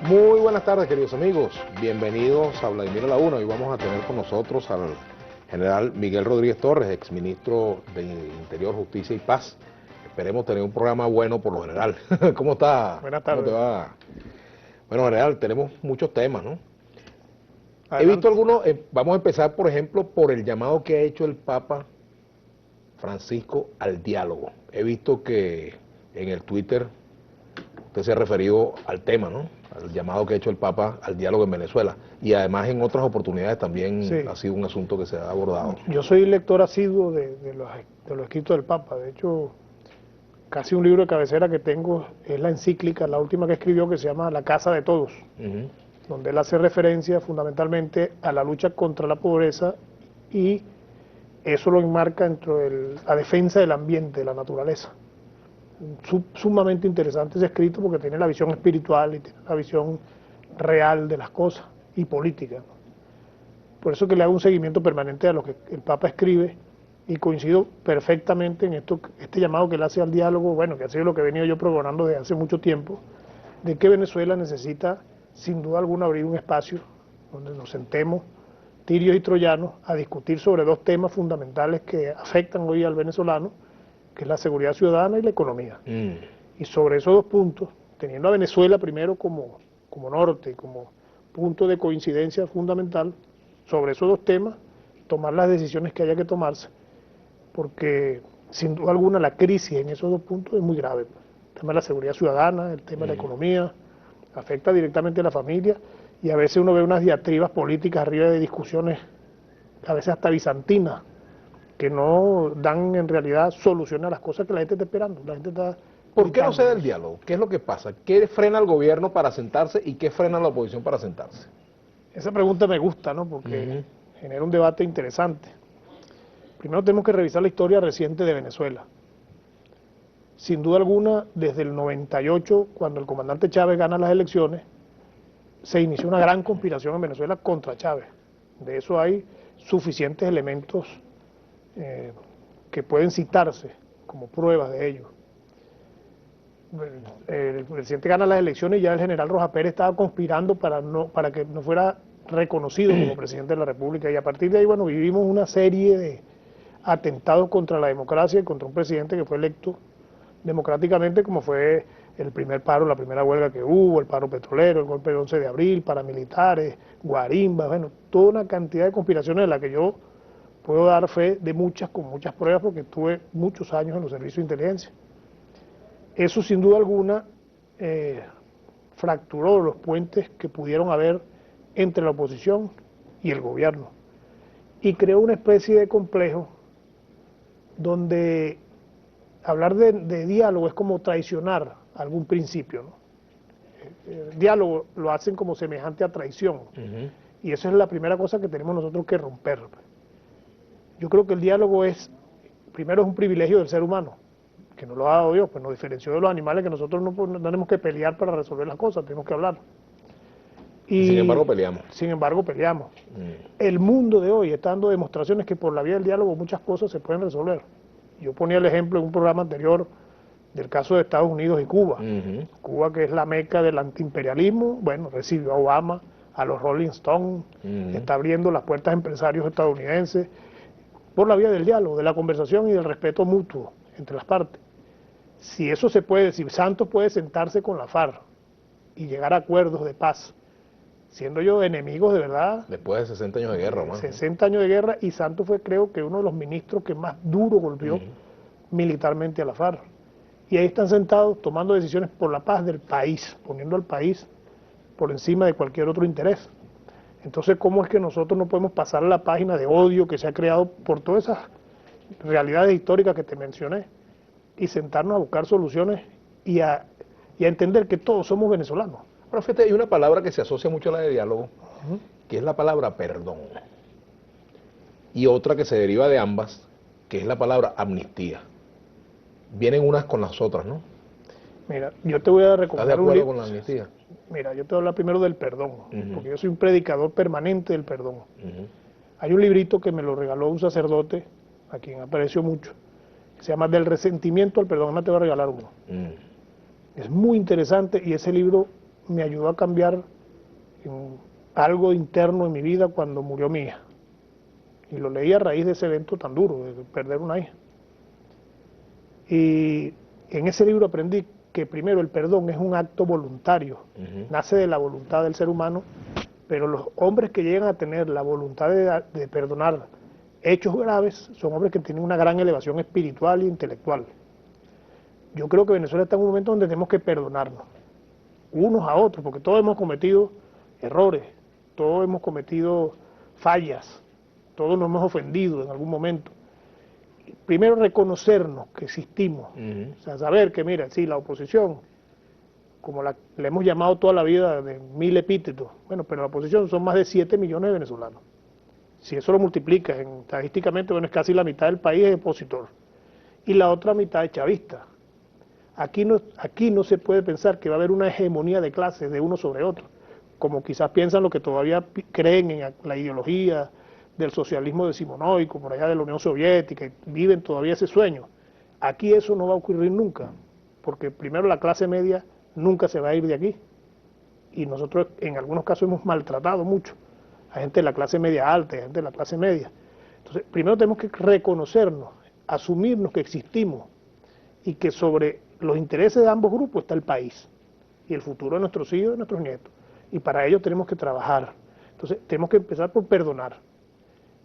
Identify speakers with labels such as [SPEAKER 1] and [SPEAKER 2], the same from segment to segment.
[SPEAKER 1] Muy buenas tardes, queridos amigos. Bienvenidos a Vladimir a la Una. Hoy vamos a tener con nosotros al general Miguel Rodríguez Torres, exministro de Interior, Justicia y Paz. Esperemos tener un programa bueno por lo general. ¿Cómo está?
[SPEAKER 2] Buenas
[SPEAKER 1] ¿Cómo te
[SPEAKER 2] tardes.
[SPEAKER 1] va? Bueno, general, tenemos muchos temas, ¿no? He visto
[SPEAKER 2] Adelante.
[SPEAKER 1] algunos, vamos a empezar, por ejemplo, por el llamado que ha hecho el Papa Francisco al diálogo. He visto que en el Twitter usted se ha referido al tema, ¿no? Al llamado que ha hecho el Papa al diálogo en Venezuela. Y además en otras oportunidades también
[SPEAKER 2] Sí,
[SPEAKER 1] ha sido un asunto que se ha abordado.
[SPEAKER 2] yo soy lector asiduo de los escritos del Papa. De hecho, casi un libro de cabecera que tengo es la encíclica, la última que escribió, que se llama La Casa de Todos,
[SPEAKER 1] Ujú.
[SPEAKER 2] donde él hace referencia fundamentalmente a la lucha contra la pobreza y eso lo enmarca dentro de la defensa del ambiente, de la naturaleza. Sumamente interesante ese escrito porque tiene la visión espiritual y tiene la visión real de las cosas y política, ¿no? Por eso que le hago un seguimiento permanente a lo que el Papa escribe y coincido perfectamente en este llamado que él hace al diálogo, bueno, que ha sido lo que he venido yo programando desde hace mucho tiempo, de que Venezuela necesita sin duda alguna abrir un espacio donde nos sentemos tirios y troyanos a discutir sobre dos temas fundamentales que afectan hoy al venezolano, que es la seguridad ciudadana y la economía. Y sobre esos dos puntos, teniendo a Venezuela primero como norte, como punto de coincidencia fundamental, sobre esos dos temas, tomar las decisiones que haya que tomarse, porque sin duda alguna la crisis en esos dos puntos es muy grave. El tema de la seguridad ciudadana, el tema de la economía, afecta directamente a la familia y a veces uno ve unas diatribas políticas arriba de discusiones, a veces hasta bizantinas, que no dan en realidad soluciones a las cosas que la gente está esperando. La gente está
[SPEAKER 1] ¿Por qué no se
[SPEAKER 2] gritando
[SPEAKER 1] da
[SPEAKER 2] en
[SPEAKER 1] el
[SPEAKER 2] eso.
[SPEAKER 1] diálogo? ¿Qué es lo que pasa? ¿Qué frena al gobierno para sentarse y qué frena a la oposición para sentarse?
[SPEAKER 2] Esa pregunta me gusta, ¿no? Porque
[SPEAKER 1] Ujú.
[SPEAKER 2] genera un debate interesante. Primero tenemos que revisar la historia reciente de Venezuela. Sin duda alguna, desde el 98, cuando el comandante Chávez gana las elecciones, se inició una gran conspiración en Venezuela contra Chávez. De eso hay suficientes elementos eh, que pueden citarse como pruebas de ello. El presidente gana las elecciones y ya el general Rojas Pérez estaba conspirando para que no fuera reconocido como presidente de la República, y a partir de ahí, bueno, vivimos una serie de atentados contra la democracia y contra un presidente que fue electo democráticamente, como fue el primer paro, la primera huelga que hubo, el paro petrolero, el golpe del 11 de abril, paramilitares, guarimbas, bueno, toda una cantidad de conspiraciones de las que yo puedo dar fe de muchas, con muchas pruebas, porque estuve muchos años en los servicios de inteligencia. Eso sin duda alguna eh, fracturó los puentes que pudieron haber entre la oposición y el gobierno y creó una especie de complejo donde hablar de diálogo es como traicionar algún principio, ¿no? El diálogo lo hacen como semejante a traición,
[SPEAKER 1] Ujú.
[SPEAKER 2] y eso es la primera cosa que tenemos nosotros que romper. Yo creo que el diálogo primero es un privilegio del ser humano, que nos lo ha dado Dios, pues nos diferenció de los animales, que nosotros no tenemos que pelear para resolver las cosas, tenemos que hablar.
[SPEAKER 1] Y sin
[SPEAKER 2] Y
[SPEAKER 1] embargo peleamos.
[SPEAKER 2] sin embargo peleamos.
[SPEAKER 1] Mm.
[SPEAKER 2] El mundo de hoy está dando demostraciones que por la vía del diálogo muchas cosas se pueden resolver. Yo ponía el ejemplo en un programa anterior del caso de Estados Unidos y Cuba.
[SPEAKER 1] Ujú.
[SPEAKER 2] Cuba, que es la meca del antiimperialismo, bueno, recibió a Obama, a los Rolling Stones,
[SPEAKER 1] Ujú.
[SPEAKER 2] está abriendo las puertas a empresarios estadounidenses por la vía del diálogo, de la conversación y del respeto mutuo entre las partes. Si eso se puede, si Santos puede sentarse con la FARC y llegar a acuerdos de paz, siendo yo enemigos de verdad
[SPEAKER 1] Después de 60 años de guerra,
[SPEAKER 2] de
[SPEAKER 1] más, ¿no?
[SPEAKER 2] 60 años de guerra, y Santos fue, creo que, uno de los ministros que más duro golpeó
[SPEAKER 1] Ujú.
[SPEAKER 2] militarmente a la FARC. Y ahí están sentados tomando decisiones por la paz del país, poniendo al país por encima de cualquier otro interés. Entonces, ¿cómo es que nosotros no podemos pasar a la página de odio que se ha creado por todas esas realidades históricas que te mencioné y sentarnos a buscar soluciones y a, y a entender que todos somos venezolanos?
[SPEAKER 1] Ahora, fíjate, hay una palabra que se asocia mucho a la de diálogo, que es la palabra perdón. Y otra que se deriva de ambas, que es la palabra amnistía. Vienen unas con las otras, ¿no?
[SPEAKER 2] Mira, yo te voy a
[SPEAKER 1] ¿Estás de
[SPEAKER 2] recomendar un
[SPEAKER 1] acuerdo
[SPEAKER 2] libro.
[SPEAKER 1] con la amnistía?
[SPEAKER 2] Mira, yo te voy a hablar primero del perdón,
[SPEAKER 1] Ujú.
[SPEAKER 2] porque yo soy un predicador permanente del perdón.
[SPEAKER 1] Ujú.
[SPEAKER 2] Hay un librito que me lo regaló un sacerdote, a quien aprecio mucho, que se llama Del resentimiento al perdón. Me te voy a regalar uno.
[SPEAKER 1] Mm.
[SPEAKER 2] Es muy interesante y ese libro me ayudó a cambiar algo interno en mi vida cuando murió mi hija. Y lo leí a raíz de ese evento tan duro, de perder una hija. Y en ese libro aprendí que primero el perdón es un acto voluntario, nace de la voluntad del ser humano, pero los hombres que llegan a tener la voluntad de perdonar hechos graves son hombres que tienen una gran elevación espiritual e intelectual. Yo creo que Venezuela está en un momento donde tenemos que perdonarnos, unos a otros, porque todos hemos cometido errores, todos hemos cometido fallas, todos nos hemos ofendido en algún momento. Primero reconocernos que existimos, o sea, saber que mira, sí, la oposición, como le hemos llamado toda la vida de 1000 epítetos, bueno, pero la oposición son más de 7 millones de venezolanos. Si eso lo multiplicas estadísticamente, bueno, es casi la mitad del país es opositor, y la otra mitad es chavista. Aquí no se puede pensar que va a haber una hegemonía de clases de uno sobre otro, como quizás piensan los que todavía creen en la ideología del socialismo decimonónico, por allá de la Unión Soviética, y viven todavía ese sueño. Aquí eso no va a ocurrir nunca, porque primero la clase media nunca se va a ir de aquí, y nosotros en algunos casos hemos maltratado mucho a gente de la clase media alta, a gente de la clase media. Entonces, primero tenemos que reconocernos, asumirnos que existimos, y que sobre los intereses de ambos grupos está el país, y el futuro de nuestros hijos y de nuestros nietos, y para ello tenemos que trabajar. Entonces, tenemos que empezar por perdonar.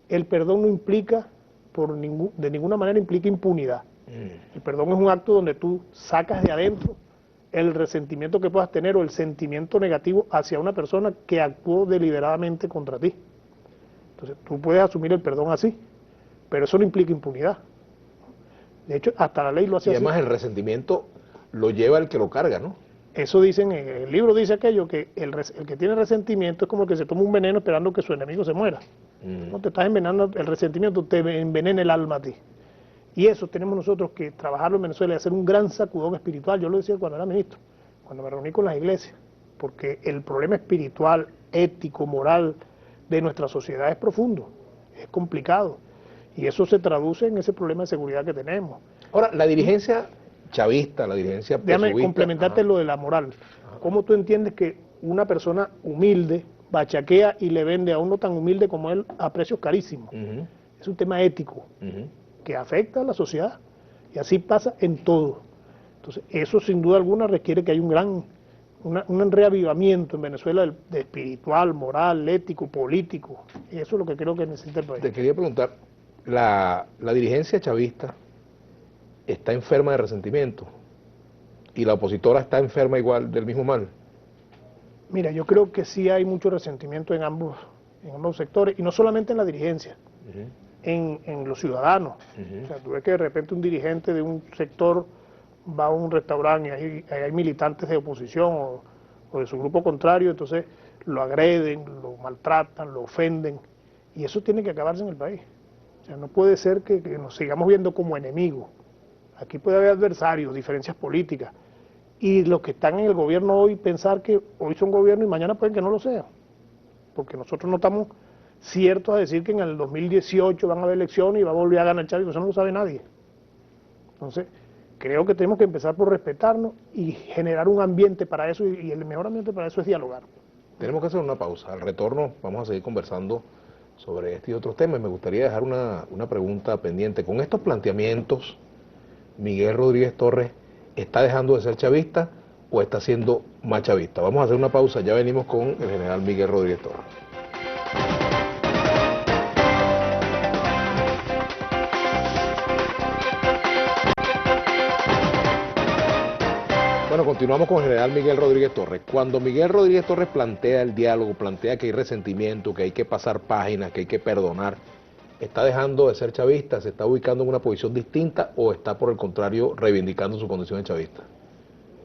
[SPEAKER 2] El perdón no implica, de ninguna manera implica impunidad. El perdón es un acto donde tú sacas de adentro el resentimiento que puedas tener o el sentimiento negativo hacia una persona que actuó deliberadamente contra ti. Entonces, tú puedes asumir el perdón así, pero eso no implica impunidad. De hecho, hasta la ley lo hace
[SPEAKER 1] Y
[SPEAKER 2] así.
[SPEAKER 1] además el resentimiento lo lleva el que lo carga, ¿no?
[SPEAKER 2] Eso dicen, el libro dice aquello, que el que tiene resentimiento es como el que se toma un veneno esperando que su enemigo se muera. No te estás envenenando, el resentimiento te envenena el alma a ti. Y eso tenemos nosotros que trabajarlo en Venezuela y hacer un gran sacudón espiritual. Yo lo decía cuando era ministro, cuando me reuní con las iglesias, porque el problema espiritual, ético, moral de nuestra sociedad es profundo, es complicado. Y eso se traduce en ese problema de seguridad que tenemos.
[SPEAKER 1] Ahora, la dirigencia chavista, la dirigencia
[SPEAKER 2] Déjame
[SPEAKER 1] pesuvista,
[SPEAKER 2] complementarte lo de la moral. ¿Cómo tú entiendes que una persona humilde bachaquea y le vende a uno tan humilde como él a precios carísimos? Es un tema ético que afecta a la sociedad y así pasa en todo. Entonces, eso sin duda alguna requiere que haya un reavivamiento en Venezuela de espiritual, moral, ético, político. Y eso es lo que creo que necesita el país.
[SPEAKER 1] Te quería preguntar, la dirigencia chavista está enferma de resentimiento y la opositora está enferma igual del mismo mal.
[SPEAKER 2] Mira, yo creo que sí hay mucho resentimiento en ambos sectores, y no solamente en la dirigencia, en los ciudadanos. O sea, tú ves que de repente un dirigente de un sector va a un restaurante y ahí hay militantes de oposición o de su grupo contrario, entonces lo agreden, lo maltratan, lo ofenden, y eso tiene que acabarse en el país. O sea, no puede ser que nos sigamos viendo como enemigos. Aquí puede haber adversarios, diferencias políticas, y los que están en el gobierno hoy pensar que hoy son gobierno y mañana pueden que no lo sean, porque nosotros no estamos ciertos a decir que en el 2018 van a haber elecciones y va a volver a ganar Chávez, eso no lo sabe nadie. Entonces, creo que tenemos que empezar por respetarnos y generar un ambiente para eso, y el mejor ambiente para eso es dialogar.
[SPEAKER 1] Tenemos que hacer una pausa. Al retorno vamos a seguir conversando sobre este y otros temas. Me gustaría dejar una pregunta pendiente. Con estos planteamientos, Miguel Rodríguez Torres, ¿está dejando de ser chavista o está siendo más chavista? Vamos a hacer una pausa, ya venimos con el general Miguel Rodríguez Torres. Bueno, continuamos con el general Miguel Rodríguez Torres. Cuando Miguel Rodríguez Torres plantea el diálogo, plantea que hay resentimiento, que hay que pasar páginas, que hay que perdonar, ¿está dejando de ser chavista? ¿Se está ubicando en una posición distinta o está, por el contrario, reivindicando su condición de chavista?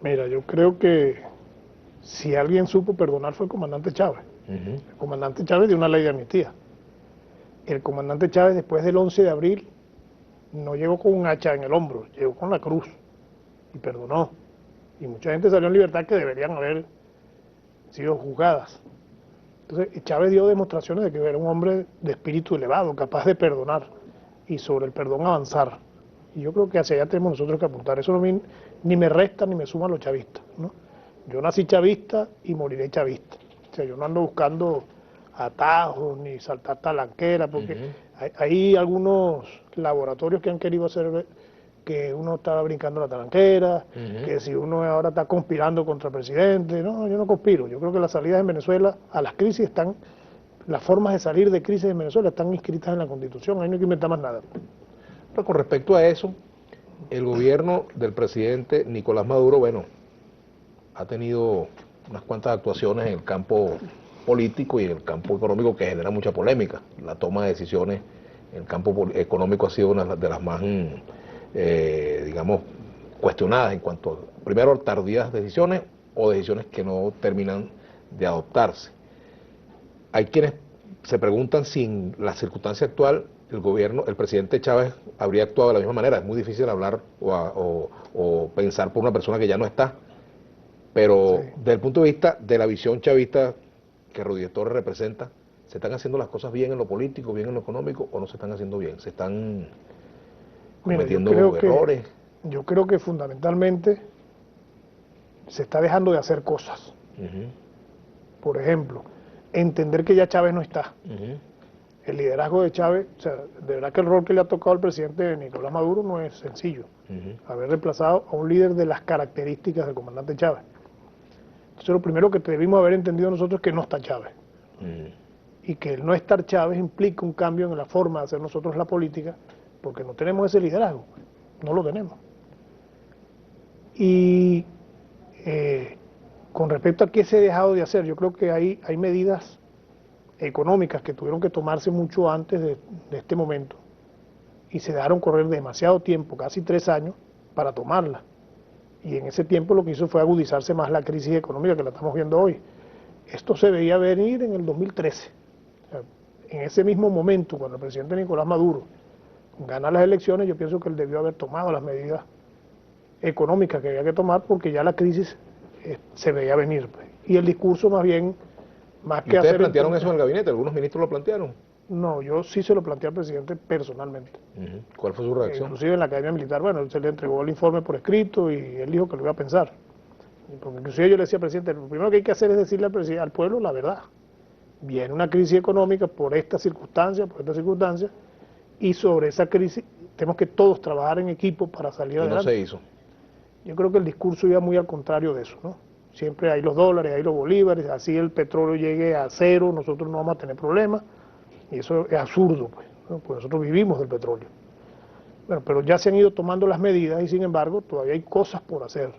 [SPEAKER 2] Mira, yo creo que si alguien supo perdonar fue el comandante Chávez. El comandante Chávez dio una ley de amnistía. El comandante Chávez, después del 11 de abril, no llegó con un hacha en el hombro, llegó con la cruz y perdonó. Y mucha gente salió en libertad que deberían haber sido juzgadas. Entonces, Chávez dio demostraciones de que era un hombre de espíritu elevado, capaz de perdonar y sobre el perdón avanzar. Y yo creo que hacia allá tenemos nosotros que apuntar. Eso no ni me resta ni me suma a los chavistas, ¿no? Yo nací chavista y moriré chavista. O sea, yo no ando buscando atajos ni saltar talanquera, porque hay algunos laboratorios que han querido hacer que uno estaba brincando la talanquera, que si uno ahora está conspirando contra el presidente. No, yo no conspiro. Yo creo que las salidas en Venezuela a las crisis están, las formas de salir de crisis en Venezuela están inscritas en la Constitución, ahí no hay que inventar más nada.
[SPEAKER 1] Pero con respecto a eso, el gobierno del presidente Nicolás Maduro, bueno, ha tenido unas cuantas actuaciones en el campo político y en el campo económico que genera mucha polémica. La toma de decisiones en el campo económico ha sido una de las más, digamos, cuestionadas en cuanto a, primero, tardías decisiones o decisiones que no terminan de adoptarse. Hay quienes se preguntan si en la circunstancia actual el gobierno, el presidente Chávez habría actuado de la misma manera. Es muy difícil hablar o pensar por una persona que ya no está. Pero
[SPEAKER 2] Sí.
[SPEAKER 1] desde el punto de vista de la visión chavista que Rodríguez Torres representa, ¿se están haciendo las cosas bien en lo político, bien en lo económico o no se están haciendo bien? ¿Se están
[SPEAKER 2] Mira,
[SPEAKER 1] cometiendo errores?
[SPEAKER 2] yo creo que fundamentalmente se está dejando de hacer cosas. Por ejemplo, entender que ya Chávez no está. El liderazgo de Chávez, o sea, de verdad que el rol que le ha tocado al presidente Nicolás Maduro no es sencillo. Haber reemplazado a un líder de las características del comandante Chávez. Entonces lo primero que debimos haber entendido nosotros es que no está Chávez. Y que el no estar Chávez implica un cambio en la forma de hacer nosotros la política, porque no tenemos ese liderazgo, no lo tenemos. Y con respecto a qué se ha dejado de hacer, yo creo que hay medidas económicas que tuvieron que tomarse mucho antes de este momento y se dejaron correr demasiado tiempo, casi 3 años, para tomarlas. Y en ese tiempo lo que hizo fue agudizarse más la crisis económica que la estamos viendo hoy. Esto se veía venir en el 2013. O sea, en ese mismo momento, cuando el presidente Nicolás Maduro gana las elecciones, yo pienso que él debió haber tomado las medidas económicas que había que tomar porque ya la crisis se veía venir. Pues. Y el discurso más bien, más
[SPEAKER 1] ¿Y
[SPEAKER 2] que
[SPEAKER 1] ustedes
[SPEAKER 2] hacer...
[SPEAKER 1] plantearon eso en el gabinete? ¿Algunos ministros lo plantearon?
[SPEAKER 2] No, yo sí se lo planteé al presidente personalmente.
[SPEAKER 1] ¿Cuál fue su reacción?
[SPEAKER 2] Inclusive en la Academia Militar, bueno, se le entregó el informe por escrito y él dijo que lo iba a pensar. Porque inclusive yo le decía al presidente, lo primero que hay que hacer es decirle al pueblo la verdad. Viene una crisis económica por esta circunstancia, y sobre esa crisis tenemos que todos trabajar en equipo para salir
[SPEAKER 1] Y no
[SPEAKER 2] adelante.
[SPEAKER 1] se hizo.
[SPEAKER 2] Yo creo que el discurso iba muy al contrario de eso, ¿no? Siempre hay los dólares, hay los bolívares, así el petróleo llegue a cero, nosotros no vamos a tener problemas, y eso es absurdo, pues, ¿no? Pues nosotros vivimos del petróleo. Bueno, pero ya se han ido tomando las medidas y sin embargo todavía hay cosas por hacer.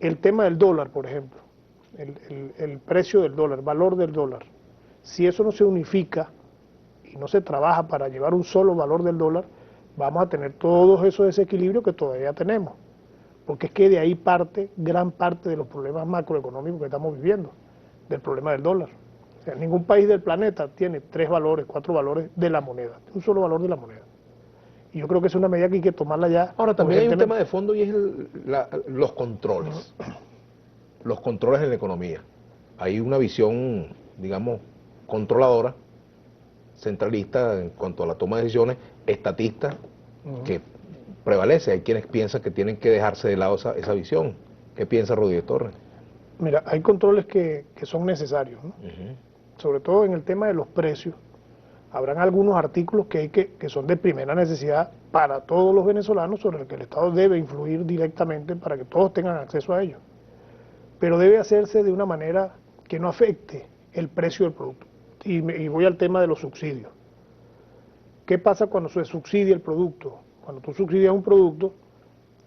[SPEAKER 2] El tema del dólar, por ejemplo, el precio del dólar, el valor del dólar, si eso no se unifica y no se trabaja para llevar un solo valor del dólar, vamos a tener todos esos desequilibrios que todavía tenemos. Porque es que de ahí parte gran parte de los problemas macroeconómicos que estamos viviendo, del problema del dólar. O sea, ningún país del planeta tiene 3 valores, 4 valores de la moneda, un solo valor de la moneda. Y yo creo que es una medida que hay que tomarla ya.
[SPEAKER 1] Ahora, también hay un tema de fondo y es los controles. Los controles en la economía. Hay una visión, digamos, controladora, centralista en cuanto a la toma de decisiones, estatista, que prevalece. Hay quienes piensan que tienen que dejarse de lado esa visión. ¿Qué piensa Rodríguez Torres?
[SPEAKER 2] Mira, hay controles que son necesarios, ¿no? Sobre todo en el tema de los precios. Habrán algunos artículos que son de primera necesidad para todos los venezolanos, sobre los que el Estado debe influir directamente para que todos tengan acceso a ellos. Pero debe hacerse de una manera que no afecte el precio del producto. Y voy al tema de los subsidios. ¿Qué pasa cuando se subsidia el producto? Cuando tú subsidias un producto,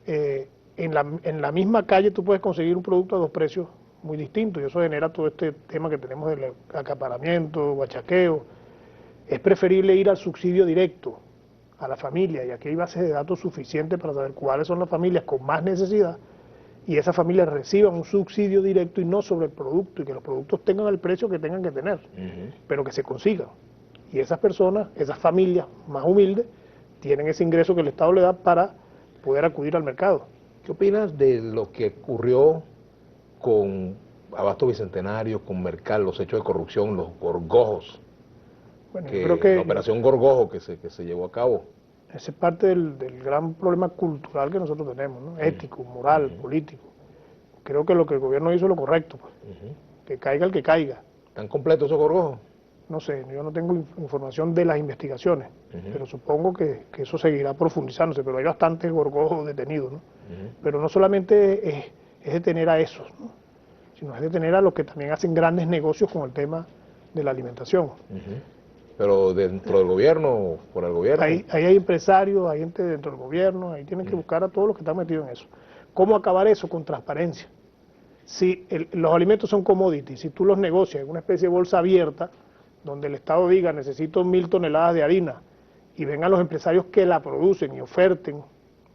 [SPEAKER 2] en la misma calle tú puedes conseguir un producto a 2 precios muy distintos y eso genera todo este tema que tenemos del acaparamiento, bachaqueo. Es preferible ir al subsidio directo a la familia y aquí hay bases de datos suficientes para saber cuáles son las familias con más necesidad y esas familias reciban un subsidio directo y no sobre el producto y que los productos tengan el precio que tengan que tener, pero que se consigan. Y esas personas, esas familias más humildes, tienen ese ingreso que el Estado le da para poder acudir al mercado.
[SPEAKER 1] ¿Qué opinas de lo que ocurrió con Abasto Bicentenario, con Mercal, los hechos de corrupción, los gorgojos?
[SPEAKER 2] Bueno, yo creo
[SPEAKER 1] La operación Gorgojo que se llevó a cabo.
[SPEAKER 2] Ese es parte del gran problema cultural que nosotros tenemos, ¿no? Ético, moral, político. creo que lo que el gobierno hizo es lo correcto, pues. Que caiga el que caiga.
[SPEAKER 1] ¿Están completos esos gorgojos?
[SPEAKER 2] No sé, yo no tengo información de las investigaciones, pero supongo que eso seguirá profundizándose, pero hay bastantes gorgojos detenidos, ¿no? Pero no solamente es detener a esos, ¿no? Sino es detener a los que también hacen grandes negocios con el tema de la alimentación.
[SPEAKER 1] Pero dentro del gobierno, por el gobierno.
[SPEAKER 2] Ahí hay empresarios, hay gente dentro del gobierno, ahí tienen que buscar a todos los que están metidos en eso. ¿Cómo acabar eso? Con transparencia. Si los alimentos son commodities, si tú los negocias en una especie de bolsa abierta, donde el Estado diga necesito 1000 toneladas de harina, y vengan los empresarios que la producen y oferten,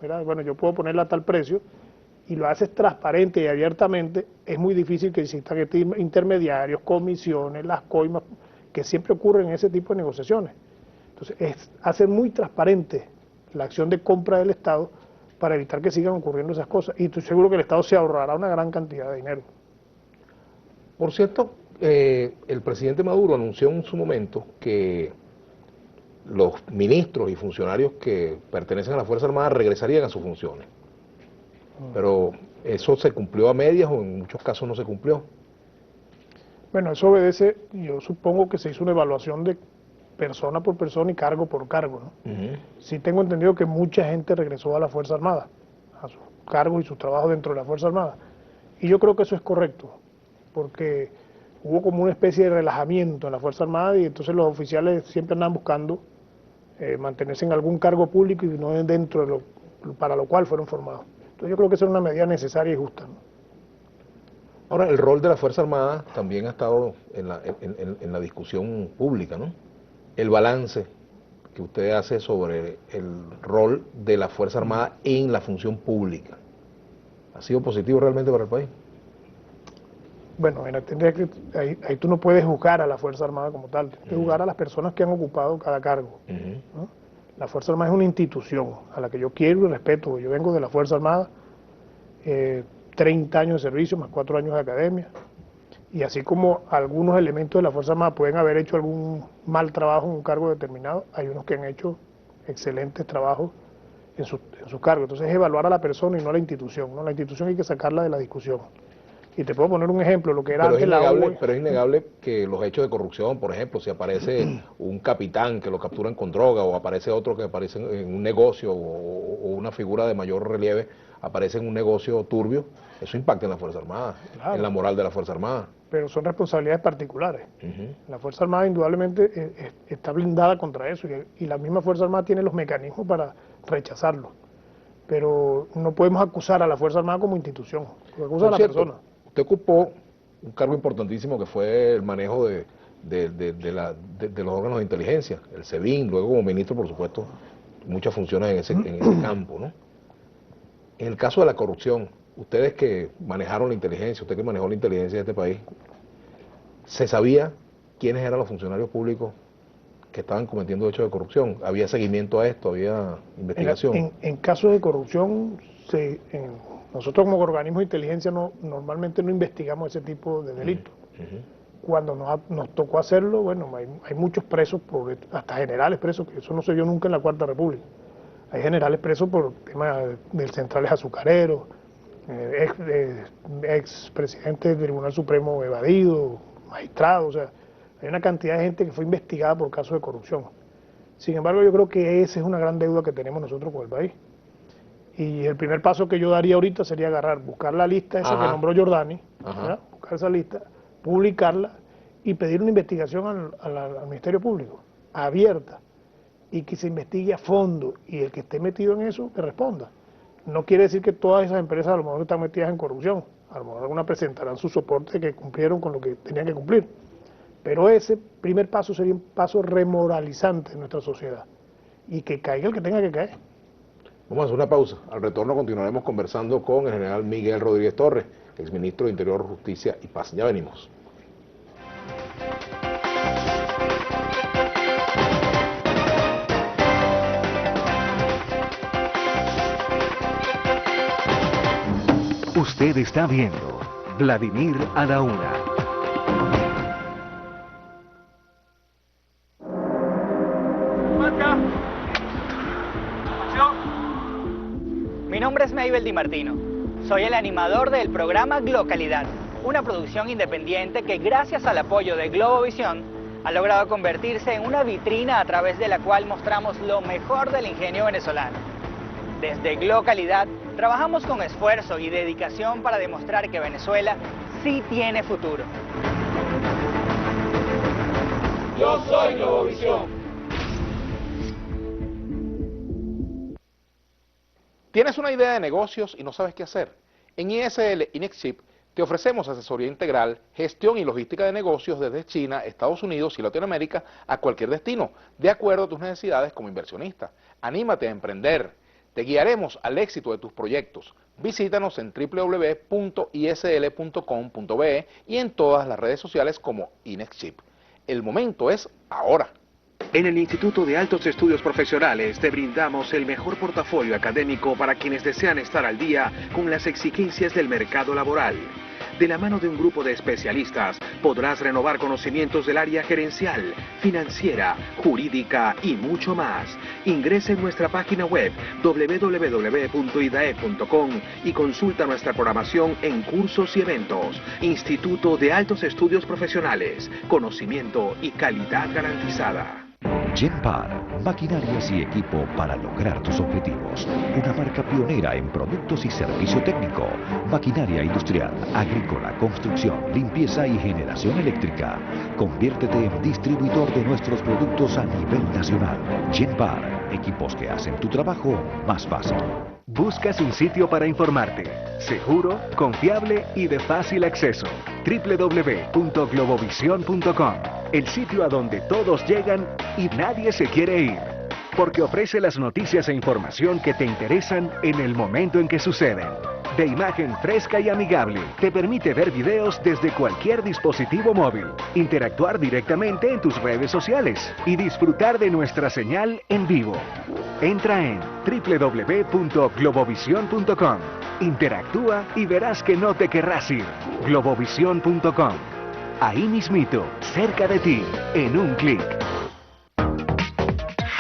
[SPEAKER 2] ¿verdad? Bueno, yo puedo ponerla a tal precio, y lo haces transparente y abiertamente, es muy difícil que existan intermediarios, comisiones, las coimas, que siempre ocurren en ese tipo de negociaciones. Entonces, es hacer muy transparente la acción de compra del Estado para evitar que sigan ocurriendo esas cosas. Y estoy seguro que el Estado se ahorrará una gran cantidad de dinero.
[SPEAKER 1] Por cierto, el presidente Maduro anunció en su momento que los ministros y funcionarios que pertenecen a la Fuerza Armada regresarían a sus funciones. Pero eso se cumplió a medias o en muchos casos no se cumplió.
[SPEAKER 2] Bueno, eso obedece, yo supongo que se hizo una evaluación de persona por persona y cargo por cargo, ¿no? Sí tengo entendido que mucha gente regresó a la Fuerza Armada, a sus cargos y sus trabajos dentro de la Fuerza Armada. Y yo creo que eso es correcto, porque hubo como una especie de relajamiento en la Fuerza Armada y entonces los oficiales siempre andan buscando mantenerse en algún cargo público y no dentro de para lo cual fueron formados. Entonces yo creo que esa es una medida necesaria y justa, ¿no?
[SPEAKER 1] Ahora, el rol de la Fuerza Armada también ha estado en la discusión pública, ¿no? El balance que usted hace sobre el rol de la Fuerza Armada en la función pública, ¿ha sido positivo realmente para el país?
[SPEAKER 2] Bueno, ahí tú no puedes juzgar a la Fuerza Armada como tal, tienes que juzgar a las personas que han ocupado cada cargo, ¿no? La Fuerza Armada es una institución a la que yo quiero y respeto. Yo vengo de la Fuerza Armada, 30 años de servicio más 4 años de academia, y así como algunos elementos de la Fuerza Armada pueden haber hecho algún mal trabajo en un cargo determinado, hay unos que han hecho excelentes trabajos en sus cargos. Entonces es evaluar a la persona y no a la institución, ¿no? La institución hay que sacarla de la discusión. Y te puedo poner un ejemplo, lo que era antes la UE.
[SPEAKER 1] Pero es innegable que los hechos de corrupción, por ejemplo, si aparece un capitán que lo capturan con droga o aparece otro que aparece en un negocio o una figura de mayor relieve aparece en un negocio turbio, eso impacta en la Fuerza Armada,
[SPEAKER 2] Claro,
[SPEAKER 1] en la moral de la Fuerza Armada.
[SPEAKER 2] pero son responsabilidades particulares. La Fuerza Armada indudablemente está blindada contra eso y la misma Fuerza Armada tiene los mecanismos para rechazarlo. Pero no podemos acusar a la Fuerza Armada como institución, acusa a la persona.
[SPEAKER 1] Usted ocupó un cargo importantísimo que fue el manejo de los órganos de inteligencia, el SEBIN, luego como ministro, por supuesto, muchas funciones en ese campo, ¿no? En el caso de la corrupción, ustedes que manejaron la inteligencia, usted que manejó la inteligencia de este país, ¿se sabía quiénes eran los funcionarios públicos que estaban cometiendo hechos de corrupción? ¿Había seguimiento a esto? ¿Había investigación?
[SPEAKER 2] En casos de corrupción, nosotros como organismo de inteligencia normalmente no investigamos ese tipo de delitos. Cuando nos tocó hacerlo, bueno, hay muchos presos, hasta generales presos, que eso no se vio nunca en la Cuarta República. Hay generales presos por temas de centrales azucareros, ex presidente del Tribunal Supremo evadido, magistrados, o sea, hay una cantidad de gente que fue investigada por casos de corrupción. Sin embargo, yo creo que esa es una gran deuda que tenemos nosotros con el país. Y el primer paso que yo daría ahorita sería buscar la lista esa que nombró Giordani, buscar esa lista, publicarla y pedir una investigación al Ministerio Público, abierta, y que se investigue a fondo, y el que esté metido en eso, que responda. No quiere decir que todas esas empresas a lo mejor están metidas en corrupción, a lo mejor algunas presentarán su soporte que cumplieron con lo que tenían que cumplir, pero ese primer paso sería un paso remoralizante en nuestra sociedad, y que caiga el que tenga que caer.
[SPEAKER 1] Vamos a hacer una pausa. Al retorno continuaremos conversando con el general Miguel Rodríguez Torres, exministro de Interior, Justicia y Paz. Ya venimos.
[SPEAKER 3] Usted está viendo Vladimir a la Una.
[SPEAKER 4] Mi nombre es Maybel Di Martino. Soy el animador del programa Glocalidad, una producción independiente que gracias al apoyo de Globovisión ha logrado convertirse en una vitrina a través de la cual mostramos lo mejor del ingenio venezolano. Desde Glocalidad trabajamos con esfuerzo y dedicación para demostrar que Venezuela sí tiene futuro.
[SPEAKER 1] Yo soy Globovisión. ¿Tienes una idea de negocios y no sabes qué hacer? En ISL InexChip te ofrecemos asesoría integral, gestión y logística de negocios desde China, Estados Unidos y Latinoamérica a cualquier destino, de acuerdo a tus necesidades como inversionista. Anímate a emprender. Te guiaremos al éxito de tus proyectos. Visítanos en www.isl.com.be y en todas las redes sociales como InexChip. El momento es ahora.
[SPEAKER 3] En el Instituto de Altos Estudios Profesionales te brindamos el mejor portafolio académico para quienes desean estar al día con las exigencias del mercado laboral. De la mano de un grupo de especialistas podrás renovar conocimientos del área gerencial, financiera, jurídica y mucho más. Ingresa en nuestra página web www.idae.com y consulta nuestra programación en cursos y eventos. Instituto de Altos Estudios Profesionales, conocimiento y calidad garantizada.
[SPEAKER 5] Genpar, maquinarias y equipo para lograr tus objetivos. Una marca pionera en productos y servicio técnico, maquinaria industrial, agrícola, construcción, limpieza y generación eléctrica. Conviértete en distribuidor de nuestros productos a nivel nacional. Genpar, equipos que hacen tu trabajo más fácil.
[SPEAKER 3] Buscas un sitio para informarte, seguro, confiable y de fácil acceso. www.globovision.com, el sitio a donde todos llegan y nadie se quiere ir, porque ofrece las noticias e información que te interesan en el momento en que suceden. De imagen fresca y amigable, te permite ver videos desde cualquier dispositivo móvil, interactuar directamente en tus redes sociales y disfrutar de nuestra señal en vivo. Entra en www.globovision.com, interactúa y verás que no te querrás ir. Globovision.com, ahí mismito, cerca de ti, en un clic.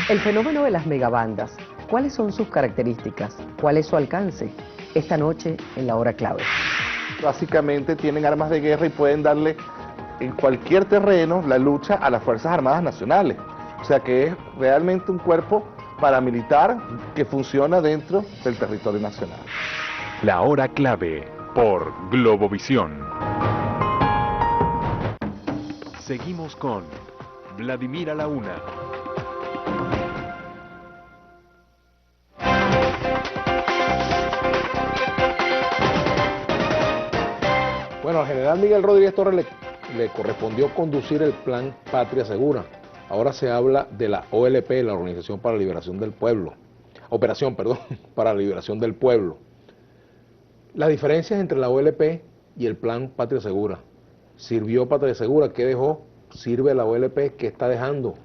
[SPEAKER 6] El fenómeno de las megabandas, ¿cuáles son sus características? ¿Cuál es su alcance? Esta noche en la hora clave.
[SPEAKER 7] Básicamente tienen armas de guerra y pueden darle en cualquier terreno la lucha a las Fuerzas Armadas Nacionales. O sea que es realmente un cuerpo paramilitar que funciona dentro del territorio nacional.
[SPEAKER 8] La hora clave por Globovisión. Seguimos con Vladimir a la una.
[SPEAKER 1] Bueno, al general Miguel Rodríguez Torres le correspondió conducir el plan Patria Segura. Ahora se habla de la OLP, la Organización para la Liberación del Pueblo. Operación, perdón, para la Liberación del Pueblo. Las diferencias entre la OLP y el plan Patria Segura. ¿Sirvió Patria Segura? ¿Qué dejó? ¿Sirve la OLP? ¿Qué está dejando?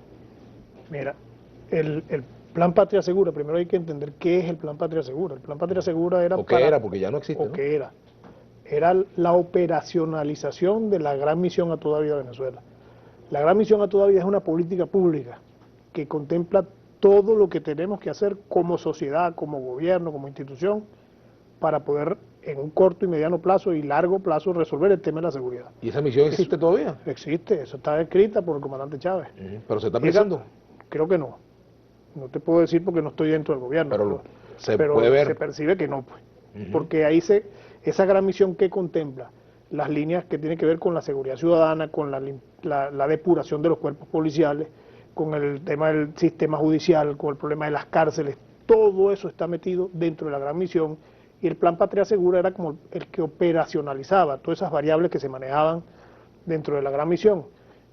[SPEAKER 2] Mira, el plan Patria Segura, primero hay que entender qué es el plan Patria Segura. El plan Patria Segura era
[SPEAKER 1] ¿O qué era? Porque ya no existe,
[SPEAKER 2] ¿no? ¿Qué era? Era la operacionalización de la Gran Misión a Toda Vida Venezuela. La Gran Misión a Toda Vida es una política pública que contempla todo lo que tenemos que hacer como sociedad, como gobierno, como institución, para poder en un corto y mediano plazo y largo plazo resolver el tema de la seguridad.
[SPEAKER 1] ¿Y esa misión existe todavía?
[SPEAKER 2] Existe, eso está escrita por el comandante Chávez.
[SPEAKER 1] ¿Pero se está aplicando?
[SPEAKER 2] Creo que no. No te puedo decir porque no estoy dentro del gobierno.
[SPEAKER 1] Pero se
[SPEAKER 2] pero
[SPEAKER 1] puede ver.
[SPEAKER 2] Se percibe que no, pues. Porque ahí esa gran misión que contempla las líneas que tienen que ver con la seguridad ciudadana, con la depuración de los cuerpos policiales, con el tema del sistema judicial, con el problema de las cárceles, todo eso está metido dentro de la gran misión, y el plan Patria Segura era como el que operacionalizaba todas esas variables que se manejaban dentro de la gran misión.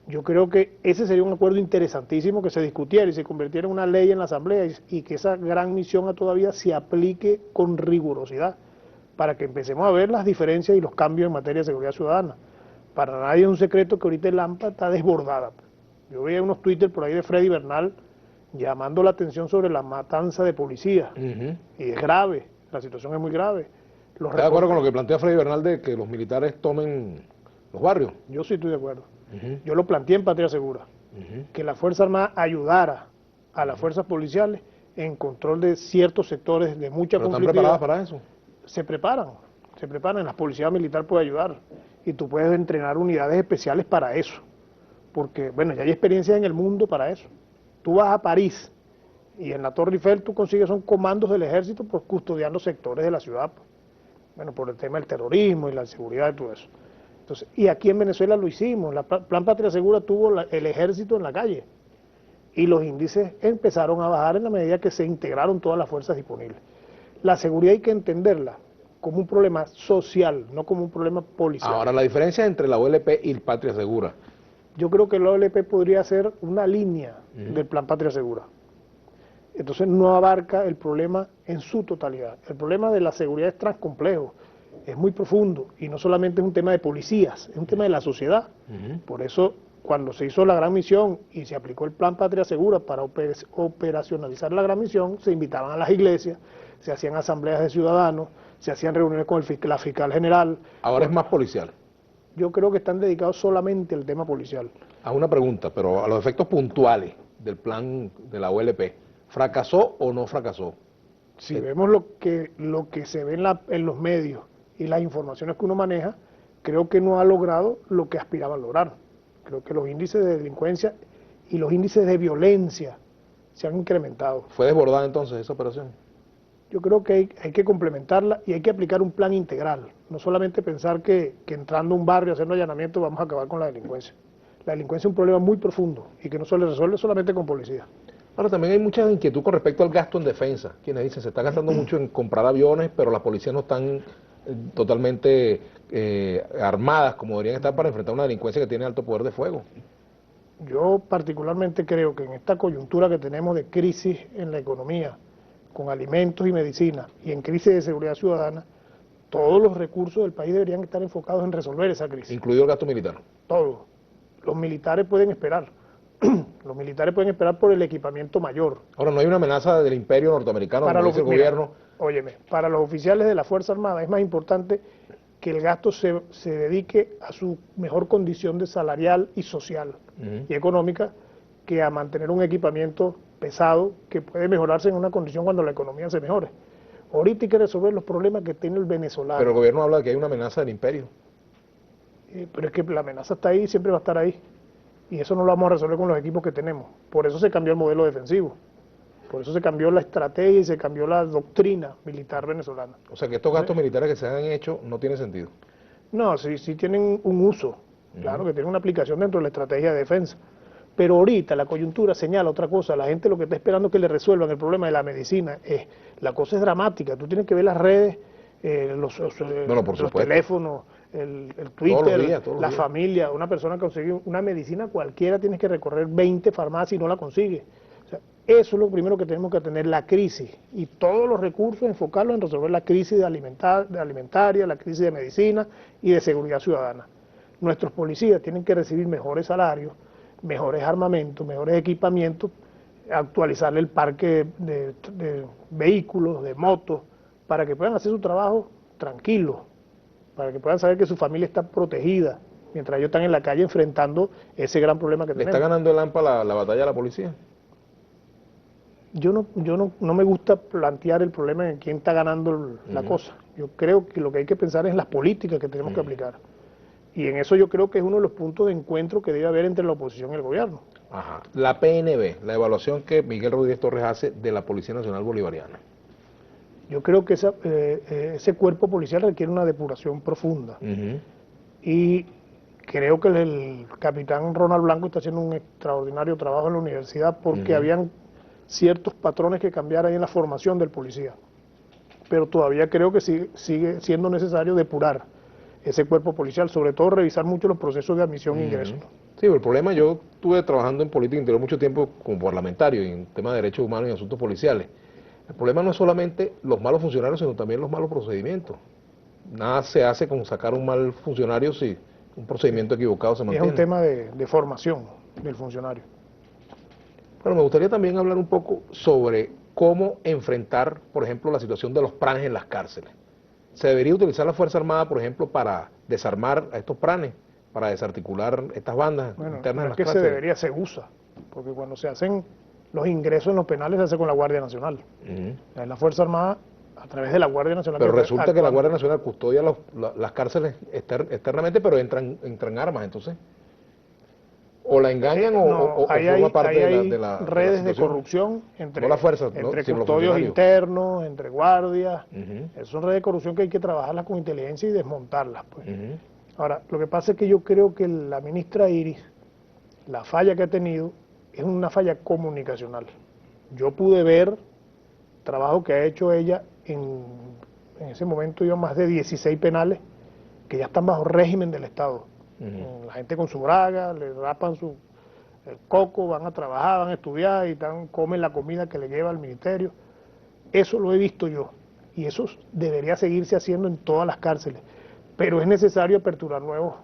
[SPEAKER 2] Yo creo que ese sería un acuerdo interesantísimo que se discutiera y se convirtiera en una ley en la Asamblea y que esa gran misión a todavía se aplique con rigurosidad para que empecemos a ver las diferencias y los cambios en materia de seguridad ciudadana. Para nadie es un secreto que ahorita el AMPA está desbordada. Yo veía unos Twitter por ahí de Freddy Bernal llamando la atención sobre la matanza de policías. Y es grave, la situación es muy grave.
[SPEAKER 1] ¿Estás de acuerdo con lo que plantea Freddy Bernal de que los militares tomen los barrios?
[SPEAKER 2] Yo sí estoy de acuerdo. Yo lo planteé en Patria Segura, que la Fuerza Armada ayudara a las fuerzas policiales en control de ciertos sectores de mucha conflictividad.
[SPEAKER 1] ¿Están preparadas para eso?
[SPEAKER 2] Se preparan. se preparan, la policía militar puede ayudar y tú puedes entrenar unidades especiales para eso, porque bueno, ya hay experiencia en el mundo para eso. Tú vas a París y en la Torre Eiffel tú consigues son comandos del ejército por custodiando sectores de la ciudad, bueno, por el tema del terrorismo y la seguridad y todo eso. Entonces, y aquí en Venezuela lo hicimos, la Plan Patria Segura tuvo el ejército en la calle y los índices empezaron a bajar en la medida que se integraron todas las fuerzas disponibles. La seguridad hay que entenderla como un problema social, no como un problema policial.
[SPEAKER 1] Ahora, la diferencia entre la OLP y el Patria Segura.
[SPEAKER 2] Yo creo que la OLP podría ser una línea del Plan Patria Segura. Entonces no abarca el problema en su totalidad. El problema de la seguridad es transcomplejo, es muy profundo y no solamente es un tema de policías, es un tema de la sociedad. Por eso, cuando se hizo la gran misión y se aplicó el Plan Patria Segura para operacionalizar la gran misión, se invitaban a las iglesias, se hacían asambleas de ciudadanos, se hacían reuniones con la fiscal general.
[SPEAKER 1] Ahora es más policial.
[SPEAKER 2] Yo creo que están dedicados solamente al tema policial.
[SPEAKER 1] A una pregunta, pero a los efectos puntuales del plan de la OLP, ¿fracasó o no fracasó?
[SPEAKER 2] Si vemos lo que se ve en los medios y las informaciones que uno maneja, creo que no ha logrado lo que aspiraba a lograr. Creo que los índices de delincuencia y los índices de violencia se han incrementado.
[SPEAKER 1] ¿Fue desbordada entonces esa operación?
[SPEAKER 2] Yo creo que hay que complementarla y hay que aplicar un plan integral. No solamente pensar que entrando a un barrio, haciendo allanamiento, vamos a acabar con la delincuencia. La delincuencia es un problema muy profundo y que no se le resuelve solamente con policía.
[SPEAKER 1] Ahora, también hay mucha inquietud con respecto al gasto en defensa. Quienes dicen se está gastando mucho en comprar aviones, pero las policías no están totalmente armadas como deberían estar para enfrentar una delincuencia que tiene alto poder de fuego.
[SPEAKER 2] Yo particularmente creo que en esta coyuntura que tenemos de crisis en la economía, con alimentos y medicina, y en crisis de seguridad ciudadana, todos los recursos del país deberían estar enfocados en resolver esa crisis.
[SPEAKER 1] Incluido el gasto militar.
[SPEAKER 2] Todo. Los militares pueden esperar. Los militares pueden esperar por el equipamiento mayor.
[SPEAKER 1] Ahora, no hay una amenaza del imperio norteamericano, como dice el gobierno.
[SPEAKER 2] Óyeme, para los oficiales de la Fuerza Armada es más importante que el gasto se dedique a su mejor condición de salarial y social y económica que a mantener un equipamiento pesado que puede mejorarse en una condición cuando la economía se mejore. Ahorita hay que resolver los problemas que tiene el venezolano.
[SPEAKER 1] Pero el gobierno habla de que hay una amenaza del imperio.
[SPEAKER 2] Pero es que la amenaza está ahí y siempre va a estar ahí. Y eso no lo vamos a resolver con los equipos que tenemos. Por eso se cambió el modelo defensivo. Por eso se cambió la estrategia y se cambió la doctrina militar venezolana.
[SPEAKER 1] O sea que estos gastos militares que se han hecho no tienen sentido.
[SPEAKER 2] No, sí tienen un uso. Claro que tienen una aplicación dentro de la estrategia de defensa. Pero ahorita la coyuntura señala otra cosa. La gente lo que está esperando es que le resuelvan el problema de la medicina. La cosa es dramática. Tú tienes que ver las redes, los teléfonos, el Twitter, la familia. Una persona que consigue una medicina cualquiera tienes que recorrer 20 farmacias y no la consigue. O sea, eso es lo primero que tenemos que tener, la crisis. Y todos los recursos enfocarlos en resolver la crisis de alimentaria, la crisis de medicina y de seguridad ciudadana. Nuestros policías tienen que recibir mejores salarios, mejores armamentos, mejores equipamientos, actualizarle el parque de vehículos, de motos, para que puedan hacer su trabajo tranquilos, para que puedan saber que su familia está protegida, mientras ellos están en la calle enfrentando ese gran problema que
[SPEAKER 1] ¿Le
[SPEAKER 2] tenemos.
[SPEAKER 1] está ganando el AMPA la batalla a la policía?
[SPEAKER 2] Yo no me gusta plantear el problema en quién está ganando la cosa. Yo creo que lo que hay que pensar es en las políticas que tenemos que aplicar. Y en eso yo creo que es uno de los puntos de encuentro que debe haber entre la oposición y el gobierno.
[SPEAKER 1] Ajá. La PNB, la evaluación que Miguel Rodríguez Torres hace de la Policía Nacional Bolivariana.
[SPEAKER 2] Yo creo que ese cuerpo policial requiere una depuración profunda. Y creo que el capitán Ronald Blanco está haciendo un extraordinario trabajo en la universidad porque habían ciertos patrones que cambiar ahí en la formación del policía. Pero todavía creo que sigue siendo necesario depurar ese cuerpo policial, sobre todo revisar mucho los procesos de admisión e ingreso.
[SPEAKER 1] Sí, el problema, yo estuve trabajando en política interior mucho tiempo como parlamentario y en temas de derechos humanos y asuntos policiales. El problema no es solamente los malos funcionarios, sino también los malos procedimientos. Nada se hace con sacar un mal funcionario si un procedimiento equivocado se mantiene.
[SPEAKER 2] Es un tema de formación del funcionario.
[SPEAKER 1] Bueno, me gustaría también hablar un poco sobre cómo enfrentar, por ejemplo, la situación de los pranes en las cárceles. ¿Se debería utilizar la Fuerza Armada, por ejemplo, para desarmar a estos pranes, para desarticular estas bandas internas en las cárceles?
[SPEAKER 2] Se debería, se usa, porque cuando se hacen los ingresos en los penales se hace con la Guardia Nacional. En la Fuerza Armada a través de la Guardia Nacional.
[SPEAKER 1] Pero
[SPEAKER 2] que
[SPEAKER 1] resulta que la
[SPEAKER 2] actuando.
[SPEAKER 1] Guardia Nacional custodia las cárceles externamente, pero entran armas, entonces. O la engañan
[SPEAKER 2] No,
[SPEAKER 1] o forma parte
[SPEAKER 2] ahí hay
[SPEAKER 1] de la
[SPEAKER 2] redes de
[SPEAKER 1] situación.
[SPEAKER 2] corrupción entre,
[SPEAKER 1] No la fuerza,
[SPEAKER 2] entre
[SPEAKER 1] sino los
[SPEAKER 2] custodios
[SPEAKER 1] funcionarios.
[SPEAKER 2] internos, entre guardias.
[SPEAKER 1] Ujú,
[SPEAKER 2] Esas son redes de corrupción que hay que trabajarlas con inteligencia y desmontarlas, pues.
[SPEAKER 1] ujú.
[SPEAKER 2] Ahora, lo que pasa es que yo creo que la ministra Iris, la falla que ha tenido, es una falla comunicacional. Yo pude ver el trabajo que ha hecho ella en ese momento, iban más de 16 penales que ya están bajo régimen del Estado. La gente con su braga, le rapan el coco, van a trabajar, van a estudiar y comen la comida que le lleva al ministerio. Eso lo he visto yo y eso debería seguirse haciendo en todas las cárceles. Pero es necesario aperturar nuevos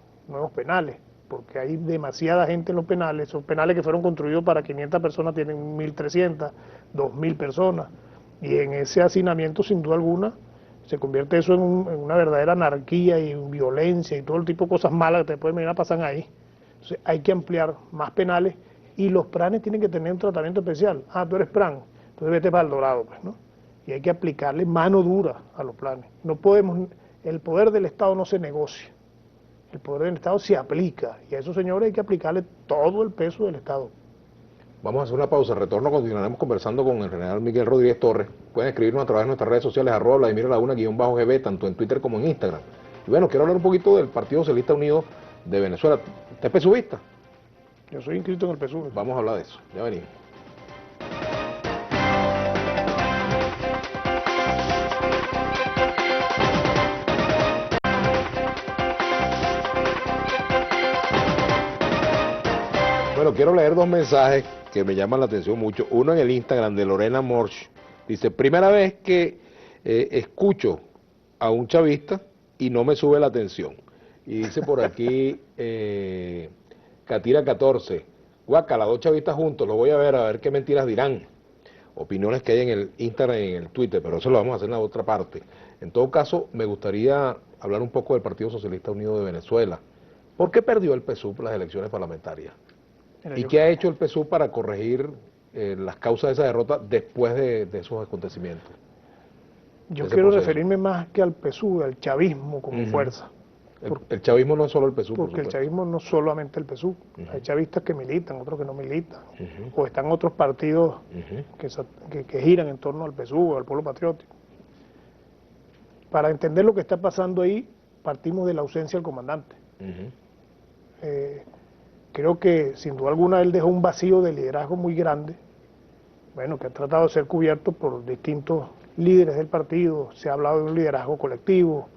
[SPEAKER 2] penales, porque hay demasiada gente en los penales. Son penales que fueron construidos para 500 personas, tienen 1.300, 2.000 personas. Y en ese hacinamiento, sin duda alguna, se convierte eso en una verdadera anarquía y violencia y todo el tipo de cosas malas que te pueden venir a pasar ahí. Entonces hay que ampliar más penales y los planes tienen que tener un tratamiento especial. Ah, tú eres plan, entonces vete para El Dorado, pues, ¿no? Y hay que aplicarle mano dura a los planes. No podemos, el poder del Estado no se negocia, el poder del Estado se aplica y a esos señores hay que aplicarle todo el peso del Estado.
[SPEAKER 1] Vamos a hacer una pausa, retorno, continuaremos conversando con el general Miguel Rodríguez Torres. Pueden escribirnos a través de nuestras redes sociales, @VladimirLaguna_GB, tanto en Twitter como en Instagram. Y bueno, quiero hablar un poquito del Partido Socialista Unido de Venezuela. ¿Usted es PSUVista?
[SPEAKER 2] Yo soy inscrito en el PSUV.
[SPEAKER 1] Vamos a hablar de eso, ya venimos. Bueno, quiero leer dos mensajes que me llaman la atención mucho. Uno en el Instagram de Lorena Morsch. Dice, primera vez que escucho a un chavista y no me sube la atención. Y dice por aquí, Catira 14, guácala, dos chavistas juntos, lo voy a ver qué mentiras dirán. Opiniones que hay en el Instagram y en el Twitter, pero eso lo vamos a hacer en la otra parte. En todo caso, me gustaría hablar un poco del Partido Socialista Unido de Venezuela. ¿Por qué perdió el PSUV las elecciones parlamentarias? ¿Y qué ha hecho el PSUV para corregir las causas de esa derrota después de esos acontecimientos?
[SPEAKER 2] Yo
[SPEAKER 1] ese
[SPEAKER 2] quiero
[SPEAKER 1] proceso.
[SPEAKER 2] referirme más que al PSUV, al chavismo como fuerza.
[SPEAKER 1] El chavismo no es solo el PSUV,
[SPEAKER 2] Porque el chavismo no es solamente el PSUV. Hay chavistas que militan, otros que no militan. O están otros partidos que giran en torno al PSUV, al pueblo patriótico. Para entender lo que está pasando ahí, partimos de la ausencia del comandante. Creo que sin duda alguna él dejó un vacío de liderazgo muy grande, bueno, que ha tratado de ser cubierto por distintos líderes del partido. Se ha hablado de un liderazgo colectivo,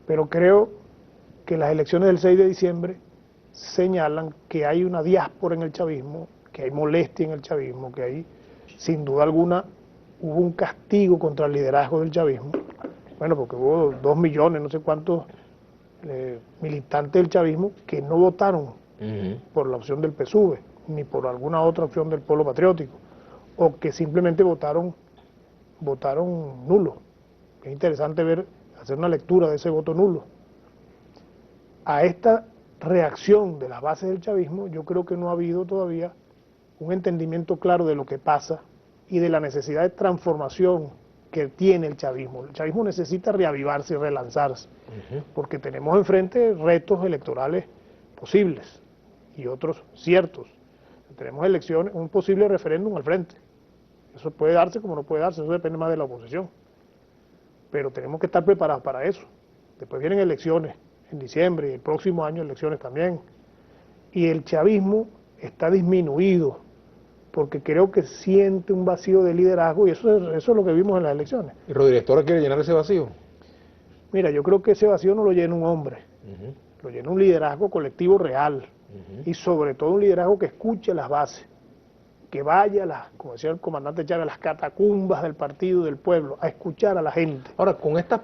[SPEAKER 2] pero creo que las elecciones del 6 de diciembre señalan que hay una diáspora en el chavismo, que hay molestia en el chavismo, que hay, sin duda alguna, hubo un castigo contra el liderazgo del chavismo. Bueno, porque hubo 2 millones, no sé cuántos militantes del chavismo que no votaron por la opción del PSUV, ni por alguna otra opción del pueblo patriótico, o que simplemente votaron nulo. Es interesante hacer una lectura de ese voto nulo. A esta reacción de las bases del chavismo, yo creo que no ha habido todavía un entendimiento claro de lo que pasa y de la necesidad de transformación que tiene el chavismo. El chavismo necesita reavivarse y relanzarse, porque tenemos enfrente retos electorales posibles y otros ciertos. Tenemos elecciones, un posible referéndum al frente. Eso puede darse como no puede darse, eso depende más de la oposición. Pero tenemos que estar preparados para eso. Después vienen elecciones en diciembre y el próximo año elecciones también. Y el chavismo está disminuido porque creo que siente un vacío de liderazgo y eso es lo que vimos en las elecciones.
[SPEAKER 1] ¿Y Rodríguez Torres quiere llenar ese vacío?
[SPEAKER 2] Mira, yo creo que ese vacío no lo llena un hombre, lo llena un liderazgo colectivo real y sobre todo un liderazgo que escuche las bases, que vaya, como decía el comandante Chávez, a las catacumbas del partido, del pueblo, a escuchar a la gente.
[SPEAKER 1] Ahora, con estas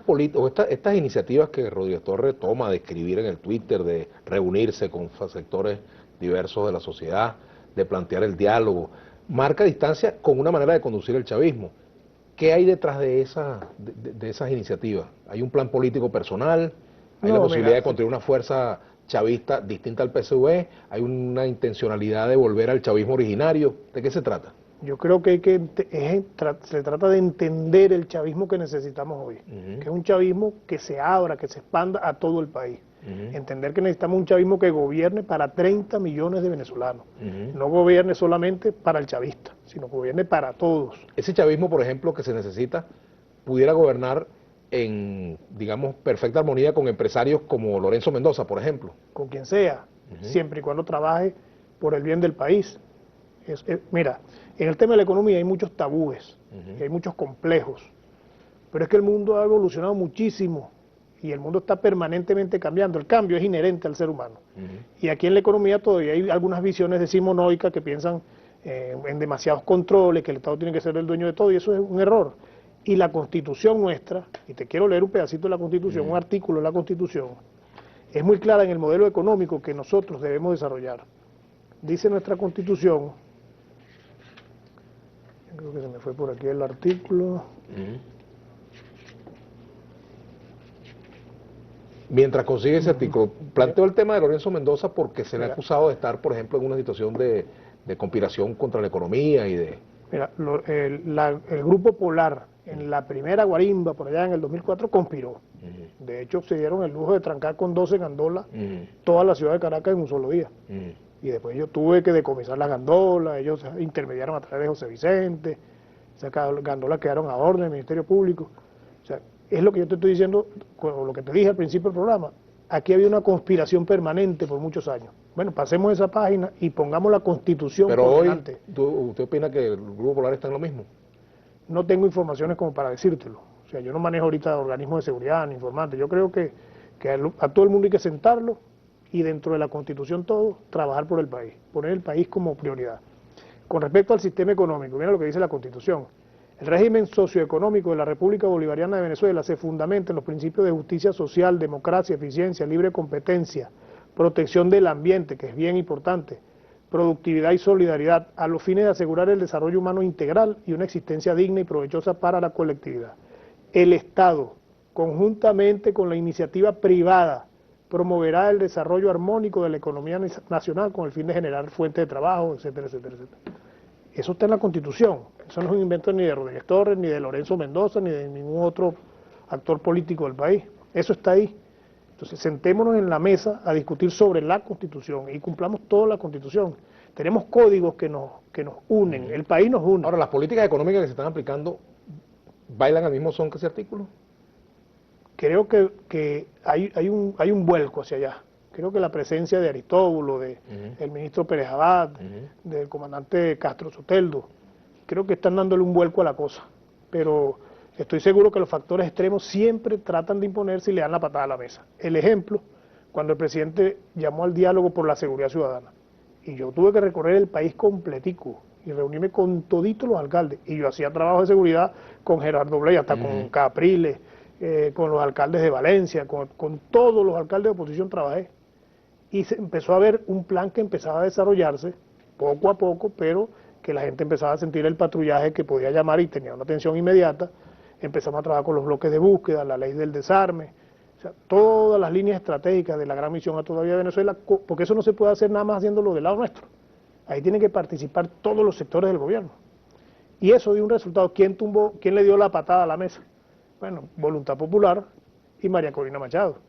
[SPEAKER 1] iniciativas que Rodríguez Torres toma de escribir en el Twitter, de reunirse con sectores diversos de la sociedad, de plantear el diálogo, marca distancia con una manera de conducir el chavismo. ¿Qué hay detrás de esas iniciativas? ¿Hay un plan político personal? ¿Hay la posibilidad de construir una fuerza chavista distinta al PSV? ¿Hay una intencionalidad de volver al chavismo originario? ¿De qué se trata?
[SPEAKER 2] Yo creo que se trata de entender el chavismo que necesitamos hoy, que es un chavismo que se abra, que se expanda a todo el país. Entender que necesitamos un chavismo que gobierne para 30 millones de venezolanos, no gobierne solamente para el chavista, sino que gobierne para todos.
[SPEAKER 1] Ese chavismo, por ejemplo, que se necesita, pudiera gobernar en, digamos, perfecta armonía con empresarios como Lorenzo Mendoza, por ejemplo.
[SPEAKER 2] Con quien sea, siempre y cuando trabaje por el bien del país. Mira, en el tema de la economía hay muchos tabúes, y hay muchos complejos, pero es que el mundo ha evolucionado muchísimo y el mundo está permanentemente cambiando. El cambio es inherente al ser humano. Y aquí en la economía todavía hay algunas visiones decimonóicas que piensan en demasiados controles, que el Estado tiene que ser el dueño de todo, y eso es un error. Y la Constitución nuestra, y te quiero leer un pedacito de la Constitución, un artículo de la Constitución, es muy clara en el modelo económico que nosotros debemos desarrollar. Dice nuestra Constitución, creo que se me fue por aquí el artículo.
[SPEAKER 1] Mientras consigue ese artículo, planteo el tema de Lorenzo Mendoza porque se le ha acusado de estar, por ejemplo, en una situación de conspiración contra la economía y de...
[SPEAKER 2] Mira, el Grupo Polar, en la primera guarimba, por allá en el 2004, conspiró. De hecho, se dieron el lujo de trancar con 12 gandolas toda la ciudad de Caracas en un solo día. Y después yo tuve que decomisar las gandolas, ellos intermediaron a través de José Vicente, esas gandolas quedaron a orden del Ministerio Público. O sea, es lo que yo te estoy diciendo, lo que te dije al principio del programa. Aquí había una conspiración permanente por muchos años. Bueno, pasemos esa página y pongamos la Constitución
[SPEAKER 1] Pero
[SPEAKER 2] por
[SPEAKER 1] hoy,
[SPEAKER 2] delante.
[SPEAKER 1] ¿usted opina que el Grupo Polar está en lo mismo?
[SPEAKER 2] No tengo informaciones como para decírtelo. O sea, yo no manejo ahorita organismos de seguridad ni informantes. Yo creo que a todo el mundo hay que sentarlo y dentro de la Constitución todo, trabajar por el país, poner el país como prioridad. Con respecto al sistema económico, mira lo que dice la Constitución. El régimen socioeconómico de la República Bolivariana de Venezuela se fundamenta en los principios de justicia social, democracia, eficiencia, libre competencia, protección del ambiente, que es bien importante, productividad y solidaridad, a los fines de asegurar el desarrollo humano integral y una existencia digna y provechosa para la colectividad. El Estado, conjuntamente con la iniciativa privada, promoverá el desarrollo armónico de la economía nacional con el fin de generar fuentes de trabajo, etcétera, etcétera, etcétera. Eso está en la Constitución. Eso no es un invento ni de Rodríguez Torres, ni de Lorenzo Mendoza, ni de ningún otro actor político del país. Eso está ahí. Entonces, sentémonos en la mesa a discutir sobre la Constitución y cumplamos toda la Constitución. Tenemos códigos que nos unen, el país nos une.
[SPEAKER 1] Ahora, las políticas económicas que se están aplicando, ¿bailan al mismo son que ese artículo?
[SPEAKER 2] Creo que hay un vuelco hacia allá. Creo que la presencia de Aristóbulo, del ministro Pérez Abad, del comandante Castro Soteldo, creo que están dándole un vuelco a la cosa. Pero estoy seguro que los factores extremos siempre tratan de imponerse y le dan la patada a la mesa. El ejemplo, cuando el presidente llamó al diálogo por la seguridad ciudadana, y yo tuve que recorrer el país completico y reunirme con toditos los alcaldes, y yo hacía trabajo de seguridad con Gerardo Bley, hasta con Capriles, con los alcaldes de Valencia, con todos los alcaldes de oposición trabajé. Y se empezó a ver un plan que empezaba a desarrollarse poco a poco, pero que la gente empezaba a sentir el patrullaje que podía llamar y tenía una atención inmediata. Empezamos a trabajar con los bloques de búsqueda, la ley del desarme, o sea, todas las líneas estratégicas de la gran misión a todavía Venezuela, porque eso no se puede hacer nada más haciéndolo del lado nuestro. Ahí tienen que participar todos los sectores del gobierno. Y eso dio un resultado. ¿Quién le dio la patada a la mesa? Bueno, Voluntad Popular y María Corina Machado.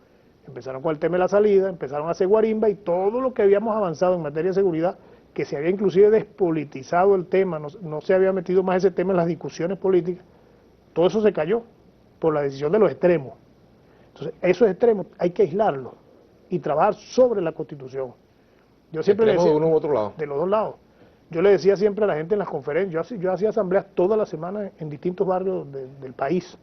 [SPEAKER 2] Empezaron con el tema de la salida, empezaron a hacer guarimba y todo lo que habíamos avanzado en materia de seguridad, que se había inclusive despolitizado el tema, no se había metido más ese tema en las discusiones políticas, todo eso se cayó por la decisión de los extremos. Entonces, esos extremos hay que aislarlos y trabajar sobre la Constitución. Yo siempre le decía,
[SPEAKER 1] de uno u otro lado.
[SPEAKER 2] De los dos lados. Yo le decía siempre a la gente en las conferencias, yo hacía asambleas toda la semana en distintos barrios del país.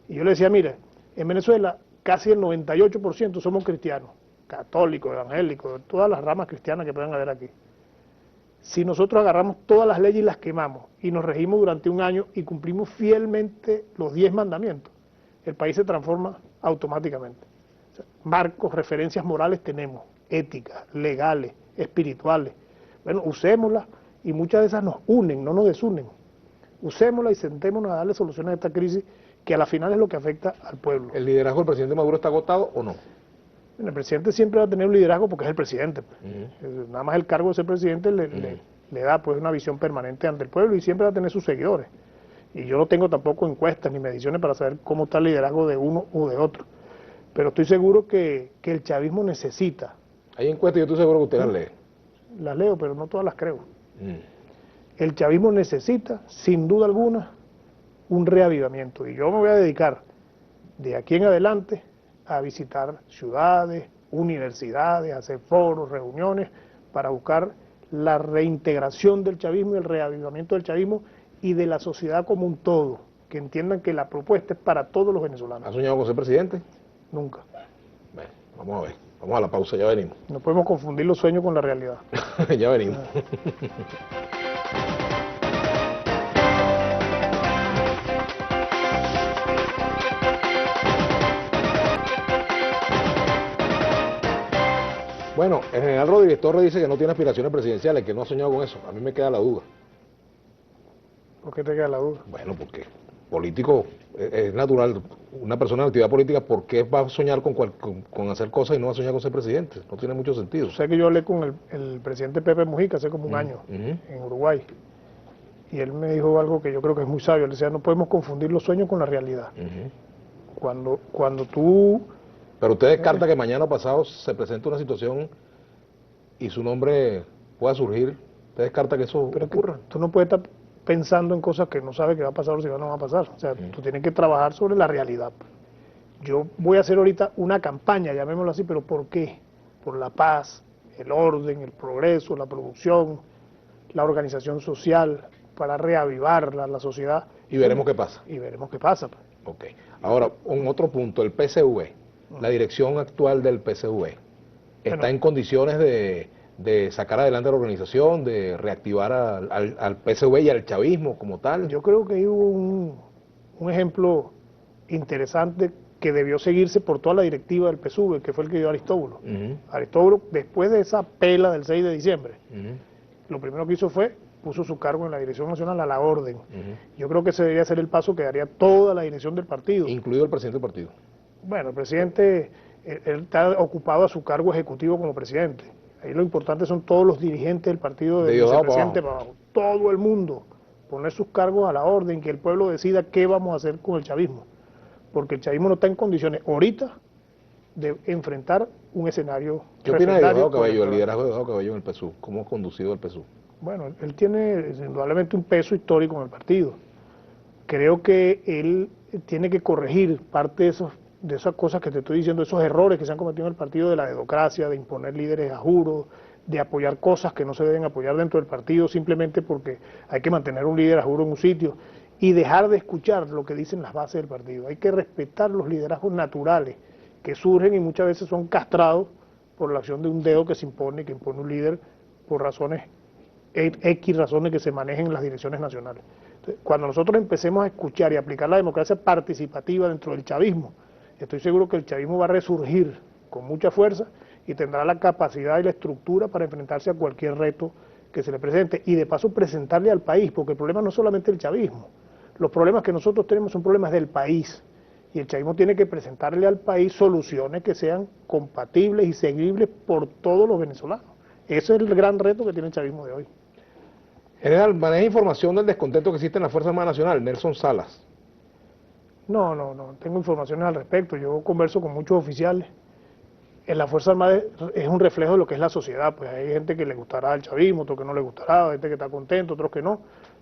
[SPEAKER 2] Y yo le decía, mire, en Venezuela casi el 98% somos cristianos, católicos, evangélicos, todas las ramas cristianas que puedan haber aquí. Si nosotros agarramos todas las leyes y las quemamos y nos regimos durante un año y cumplimos fielmente los 10 mandamientos, el país se transforma automáticamente. O sea, marcos, referencias morales tenemos, éticas, legales, espirituales. Bueno, usémoslas y muchas de esas nos unen, no nos desunen. Usémoslas y sentémonos a darle soluciones a esta crisis que a la final es lo que afecta al pueblo.
[SPEAKER 1] ¿El liderazgo del presidente Maduro está agotado o no?
[SPEAKER 2] El presidente siempre va a tener un liderazgo porque es el presidente. Nada más el cargo de ser presidente le da pues una visión permanente ante el pueblo y siempre va a tener sus seguidores. Y yo no tengo tampoco encuestas ni mediciones para saber cómo está el liderazgo de uno u de otro. Pero estoy seguro que el chavismo necesita.
[SPEAKER 1] Hay encuestas, yo estoy seguro que usted las lee.
[SPEAKER 2] Las leo, pero no todas las creo. El chavismo necesita, sin duda alguna, un reavivamiento. Y yo me voy a dedicar de aquí en adelante a visitar ciudades, universidades, hacer foros, reuniones, para buscar la reintegración del chavismo y el reavivamiento del chavismo y de la sociedad como un todo, que entiendan que la propuesta es para todos los venezolanos.
[SPEAKER 1] ¿Ha soñado con ser presidente?
[SPEAKER 2] Nunca.
[SPEAKER 1] Bueno, vamos a ver. Vamos a la pausa, ya venimos.
[SPEAKER 2] No podemos confundir los sueños con la realidad.
[SPEAKER 1] Ya venimos. Bueno, el general Rodríguez Torres dice que no tiene aspiraciones presidenciales, que no ha soñado con eso. A mí me queda la duda.
[SPEAKER 2] ¿Por qué te queda la duda?
[SPEAKER 1] Bueno, porque político es natural, una persona en actividad política, ¿por qué va a soñar con hacer cosas y no va a soñar con ser presidente? No tiene mucho sentido.
[SPEAKER 2] Sé que yo hablé con el presidente Pepe Mujica hace como un año en Uruguay, y él me dijo algo que yo creo que es muy sabio. Él decía, no podemos confundir los sueños con la realidad. Cuando tú...
[SPEAKER 1] Pero usted descarta que mañana o pasado se presente una situación y su nombre pueda surgir. ¿Usted descarta que eso ocurra?
[SPEAKER 2] Tú no puedes estar pensando en cosas que no sabes que va a pasar o si no va a pasar. O sea, tú tienes que trabajar sobre la realidad. Yo voy a hacer ahorita una campaña, llamémoslo así, pero ¿por qué? Por la paz, el orden, el progreso, la producción, la organización social, para reavivar la sociedad.
[SPEAKER 1] Y veremos qué pasa.
[SPEAKER 2] Y veremos qué pasa.
[SPEAKER 1] Ok. Ahora, un otro punto, el PCV, la dirección actual del PCV, ¿está en condiciones de sacar adelante la organización, de reactivar al PCV y al chavismo como tal?
[SPEAKER 2] Yo creo que hubo un ejemplo interesante que debió seguirse por toda la directiva del PSUV, que fue el que dio Aristóbulo. Aristóbulo, después de esa pela del 6 de diciembre, lo primero que hizo fue, puso su cargo en la Dirección Nacional a la orden. Yo creo que ese debería ser el paso que daría toda la dirección del partido.
[SPEAKER 1] Incluido el presidente del partido.
[SPEAKER 2] Bueno, el presidente, él está ocupado a su cargo ejecutivo como presidente. Ahí lo importante son todos los dirigentes del partido, del vicepresidente para abajo. Todo el mundo, poner sus cargos a la orden, que el pueblo decida qué vamos a hacer con el chavismo. Porque el chavismo no está en condiciones ahorita de enfrentar un escenario.
[SPEAKER 1] ¿Qué opina de Diosdado Cabello, el liderazgo de Diosdado Cabello en el PSUV? ¿Cómo ha conducido el PSUV?
[SPEAKER 2] Bueno, él tiene indudablemente un peso histórico en el partido. Creo que él tiene que corregir parte de esas cosas que te estoy diciendo, esos errores que se han cometido en el partido, de la dedocracia, de imponer líderes a juro, de apoyar cosas que no se deben apoyar dentro del partido simplemente porque hay que mantener un líder a juro en un sitio, y dejar de escuchar lo que dicen las bases del partido. Hay que respetar los liderazgos naturales que surgen y muchas veces son castrados por la acción de un dedo que se impone, que impone un líder por razones, X razones que se manejen en las direcciones nacionales. Entonces, cuando nosotros empecemos a escuchar y aplicar la democracia participativa dentro del chavismo, estoy seguro que el chavismo va a resurgir con mucha fuerza y tendrá la capacidad y la estructura para enfrentarse a cualquier reto que se le presente y de paso presentarle al país, porque el problema no es solamente el chavismo, los problemas que nosotros tenemos son problemas del país y el chavismo tiene que presentarle al país soluciones que sean compatibles y seguibles por todos los venezolanos. Ese es el gran reto que tiene el chavismo de hoy.
[SPEAKER 1] General, maneja información del descontento que existe en la Fuerza Armada Nacional, Nelson Salas.
[SPEAKER 2] No tengo informaciones al respecto. Yo converso con muchos oficiales. En la Fuerza Armada es un reflejo de lo que es la sociedad. Pues hay gente que le gustará el chavismo, otro que no le gustará, gente que está contento, otros que no.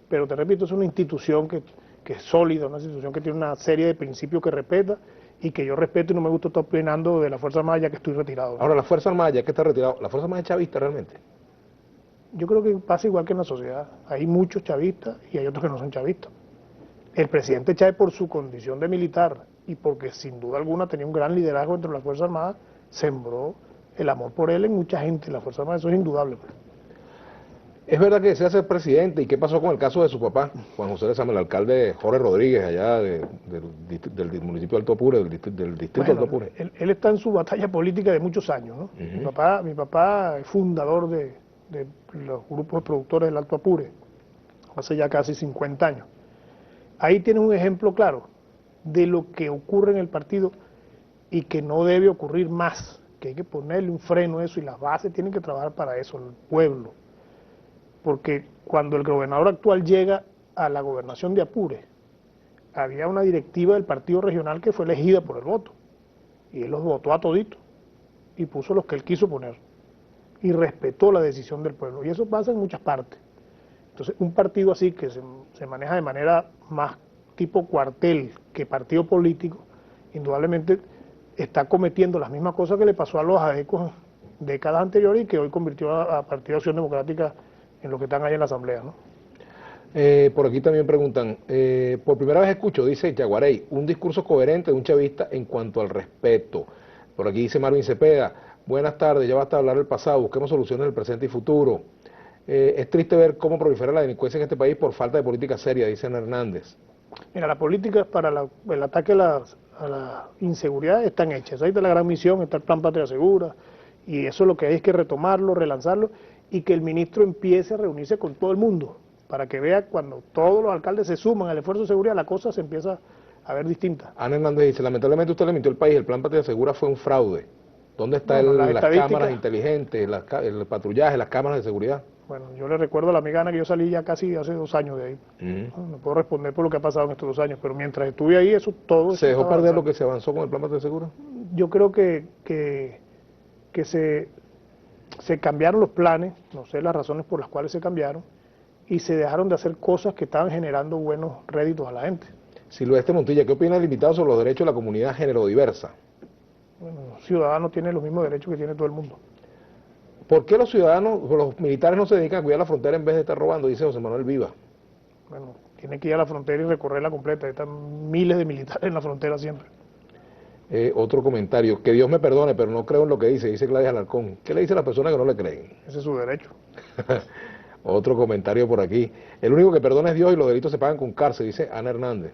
[SPEAKER 2] Pero te repito, es una institución que es sólida, una institución que tiene una serie de principios que respeta y que yo respeto y no me gusta estar opinando de la Fuerza Armada ya que estoy retirado, ¿no?
[SPEAKER 1] Ahora, la Fuerza Armada, ya que está retirado, ¿la Fuerza Armada es chavista realmente?
[SPEAKER 2] Yo creo que pasa igual que en la sociedad. Hay muchos chavistas y hay otros que no son chavistas. El presidente Chávez, por su condición de militar y porque sin duda alguna tenía un gran liderazgo dentro de la Fuerza Armada, sembró el amor por él en mucha gente en la Fuerza Armada. Eso es indudable.
[SPEAKER 1] Es verdad que desea ser presidente. ¿Y qué pasó con el caso de su papá, Juan José Lezama, el alcalde Jorge Rodríguez, allá del municipio de Alto Apure, del distrito de Alto Apure?
[SPEAKER 2] Él está en su batalla política de muchos años, ¿no? Mi papá es fundador de los grupos de productores del Alto Apure, hace ya casi 50 años. Ahí tiene un ejemplo claro de lo que ocurre en el partido y que no debe ocurrir más, que hay que ponerle un freno a eso y las bases tienen que trabajar para eso, el pueblo. porque cuando el gobernador actual llega a la gobernación de Apure, había una directiva del partido regional que fue elegida por el voto, y él los votó a toditos, y puso los que él quiso poner, y respetó la decisión del pueblo, y eso pasa en muchas partes. Entonces, un partido así que se maneja de manera más tipo cuartel que partido político, indudablemente está cometiendo las mismas cosas que le pasó a los AECOS décadas anteriores y que hoy convirtió a Partido de Acción Democrática en lo que están ahí en la Asamblea, ¿no?
[SPEAKER 1] Por aquí también preguntan, por primera vez escucho, dice Yaguarey, un discurso coherente de un chavista en cuanto al respeto. Por aquí dice Marvin Cepeda, buenas tardes, ya basta de hablar del pasado, busquemos soluciones del presente y futuro. Es triste ver cómo prolifera la delincuencia en este país por falta de política seria, dice Ana Hernández.
[SPEAKER 2] Mira, las políticas para el ataque a la inseguridad están hechas. Ahí está la gran misión, está el Plan Patria Segura, y eso lo que hay es que retomarlo, relanzarlo, y que el ministro empiece a reunirse con todo el mundo, para que vea cuando todos los alcaldes se suman al esfuerzo de seguridad, la cosa se empieza a ver distinta.
[SPEAKER 1] Ana Hernández dice, lamentablemente usted le mintió al país, el Plan Patria Segura fue un fraude. ¿Dónde están las cámaras inteligentes, el patrullaje, las cámaras de seguridad?
[SPEAKER 2] Bueno, yo le recuerdo a la amiga Ana que yo salí ya casi hace 2 años de ahí. No puedo responder por lo que ha pasado en estos 2 años, pero mientras estuve ahí, eso todo...
[SPEAKER 1] ¿Se dejó perder lo que se avanzó con el Plan Patria Segura?
[SPEAKER 2] Yo creo que se cambiaron los planes, no sé las razones por las cuales se cambiaron, y se dejaron de hacer cosas que estaban generando buenos réditos a la gente.
[SPEAKER 1] Silvestre Montilla, ¿qué opina el invitado sobre los derechos de la comunidad género-diversa?
[SPEAKER 2] Bueno, los ciudadanos tienen los mismos derechos que tiene todo el mundo.
[SPEAKER 1] ¿Por qué los ciudadanos, los militares no se dedican a cuidar la frontera en vez de estar robando? Dice José Manuel Viva.
[SPEAKER 2] Bueno, tienen que ir a la frontera y recorrerla completa. Están miles de militares en la frontera siempre.
[SPEAKER 1] Otro comentario, que Dios me perdone, pero no creo en lo que dice Gladys Alarcón. ¿Qué le dice a las personas que no le creen?
[SPEAKER 2] Ese es su derecho.
[SPEAKER 1] Otro comentario por aquí. El único que perdona es Dios y los delitos se pagan con cárcel, dice Ana Hernández.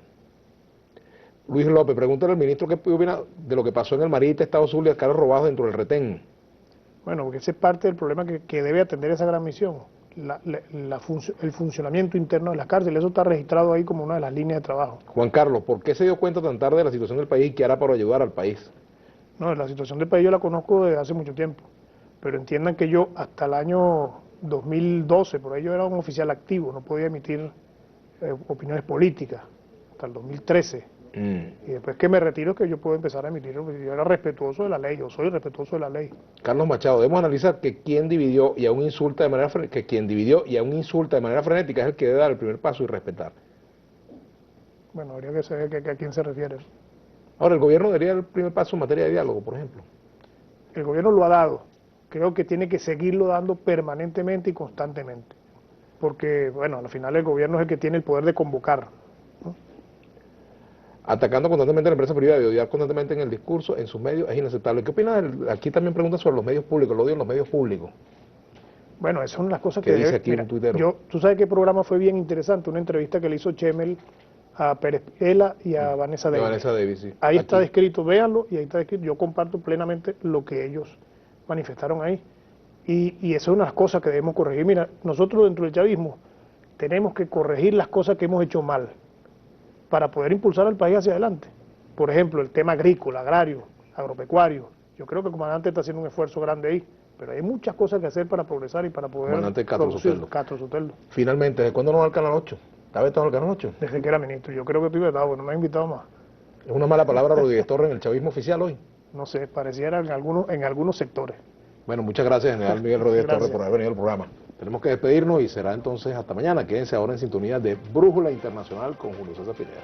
[SPEAKER 1] Luis López, pregúntale al ministro qué opina de lo que pasó en el Marita, Estado Zulia, carros robados dentro del retén.
[SPEAKER 2] Bueno, porque ese es parte del problema que debe atender esa gran misión, el funcionamiento interno de las cárceles. Eso está registrado ahí como una de las líneas de trabajo.
[SPEAKER 1] Juan Carlos, ¿por qué se dio cuenta tan tarde de la situación del país y qué hará para ayudar al país?
[SPEAKER 2] No, la situación del país yo la conozco desde hace mucho tiempo, pero entiendan que yo hasta el año 2012, por ahí yo era un oficial activo, no podía emitir opiniones políticas, hasta el 2013. Y después que me retiro es que yo puedo empezar a emitir, yo era respetuoso de la ley, yo soy respetuoso de la ley.
[SPEAKER 1] Carlos Machado, debemos analizar que quien dividió y aún insulta de manera frenética es el que debe dar el primer paso y respetar.
[SPEAKER 2] Bueno, habría que saber a quién se refiere.
[SPEAKER 1] Ahora, el gobierno daría el primer paso en materia de diálogo, por ejemplo.
[SPEAKER 2] El gobierno lo ha dado, creo que tiene que seguirlo dando permanentemente y constantemente, porque, bueno, al final el gobierno es el que tiene el poder de convocar, ¿no?
[SPEAKER 1] Atacando constantemente a la empresa privada y odiar constantemente en el discurso, en sus medios, es inaceptable. ¿Qué opina? Aquí también pregunta sobre los medios públicos, el odio en los medios públicos.
[SPEAKER 2] Bueno, esas son las cosas
[SPEAKER 1] que dice aquí un tuitero.
[SPEAKER 2] Tú sabes qué programa fue bien interesante, una entrevista que le hizo Chemel a Pérez Ela y a Vanessa Davis.
[SPEAKER 1] Vanessa Davis, sí.
[SPEAKER 2] Ahí está descrito, véanlo, y ahí está descrito. Yo comparto plenamente lo que ellos manifestaron ahí. Y eso es una de las cosas que debemos corregir. Mira, nosotros dentro del chavismo tenemos que corregir las cosas que hemos hecho mal para poder impulsar al país hacia adelante. Por ejemplo, el tema agrícola, agrario, agropecuario. Yo creo que el comandante está haciendo un esfuerzo grande ahí, pero hay muchas cosas que hacer para progresar y para poder
[SPEAKER 1] comandante Castro
[SPEAKER 2] Sotelo.
[SPEAKER 1] Finalmente, ¿desde cuándo no va al Canal 8? ¿Está vetado al Canal 8?
[SPEAKER 2] Desde que era ministro. Yo creo que estoy vetado, bueno, no me ha invitado más.
[SPEAKER 1] ¿Es una mala palabra Rodríguez Torres en el chavismo oficial hoy?
[SPEAKER 2] No sé, pareciera en algunos sectores.
[SPEAKER 1] Bueno, muchas gracias, general Miguel Rodríguez Torres, por haber venido al programa. Tenemos que despedirnos y será entonces hasta mañana. Quédense ahora en sintonía de Brújula Internacional con Julio César Pineda.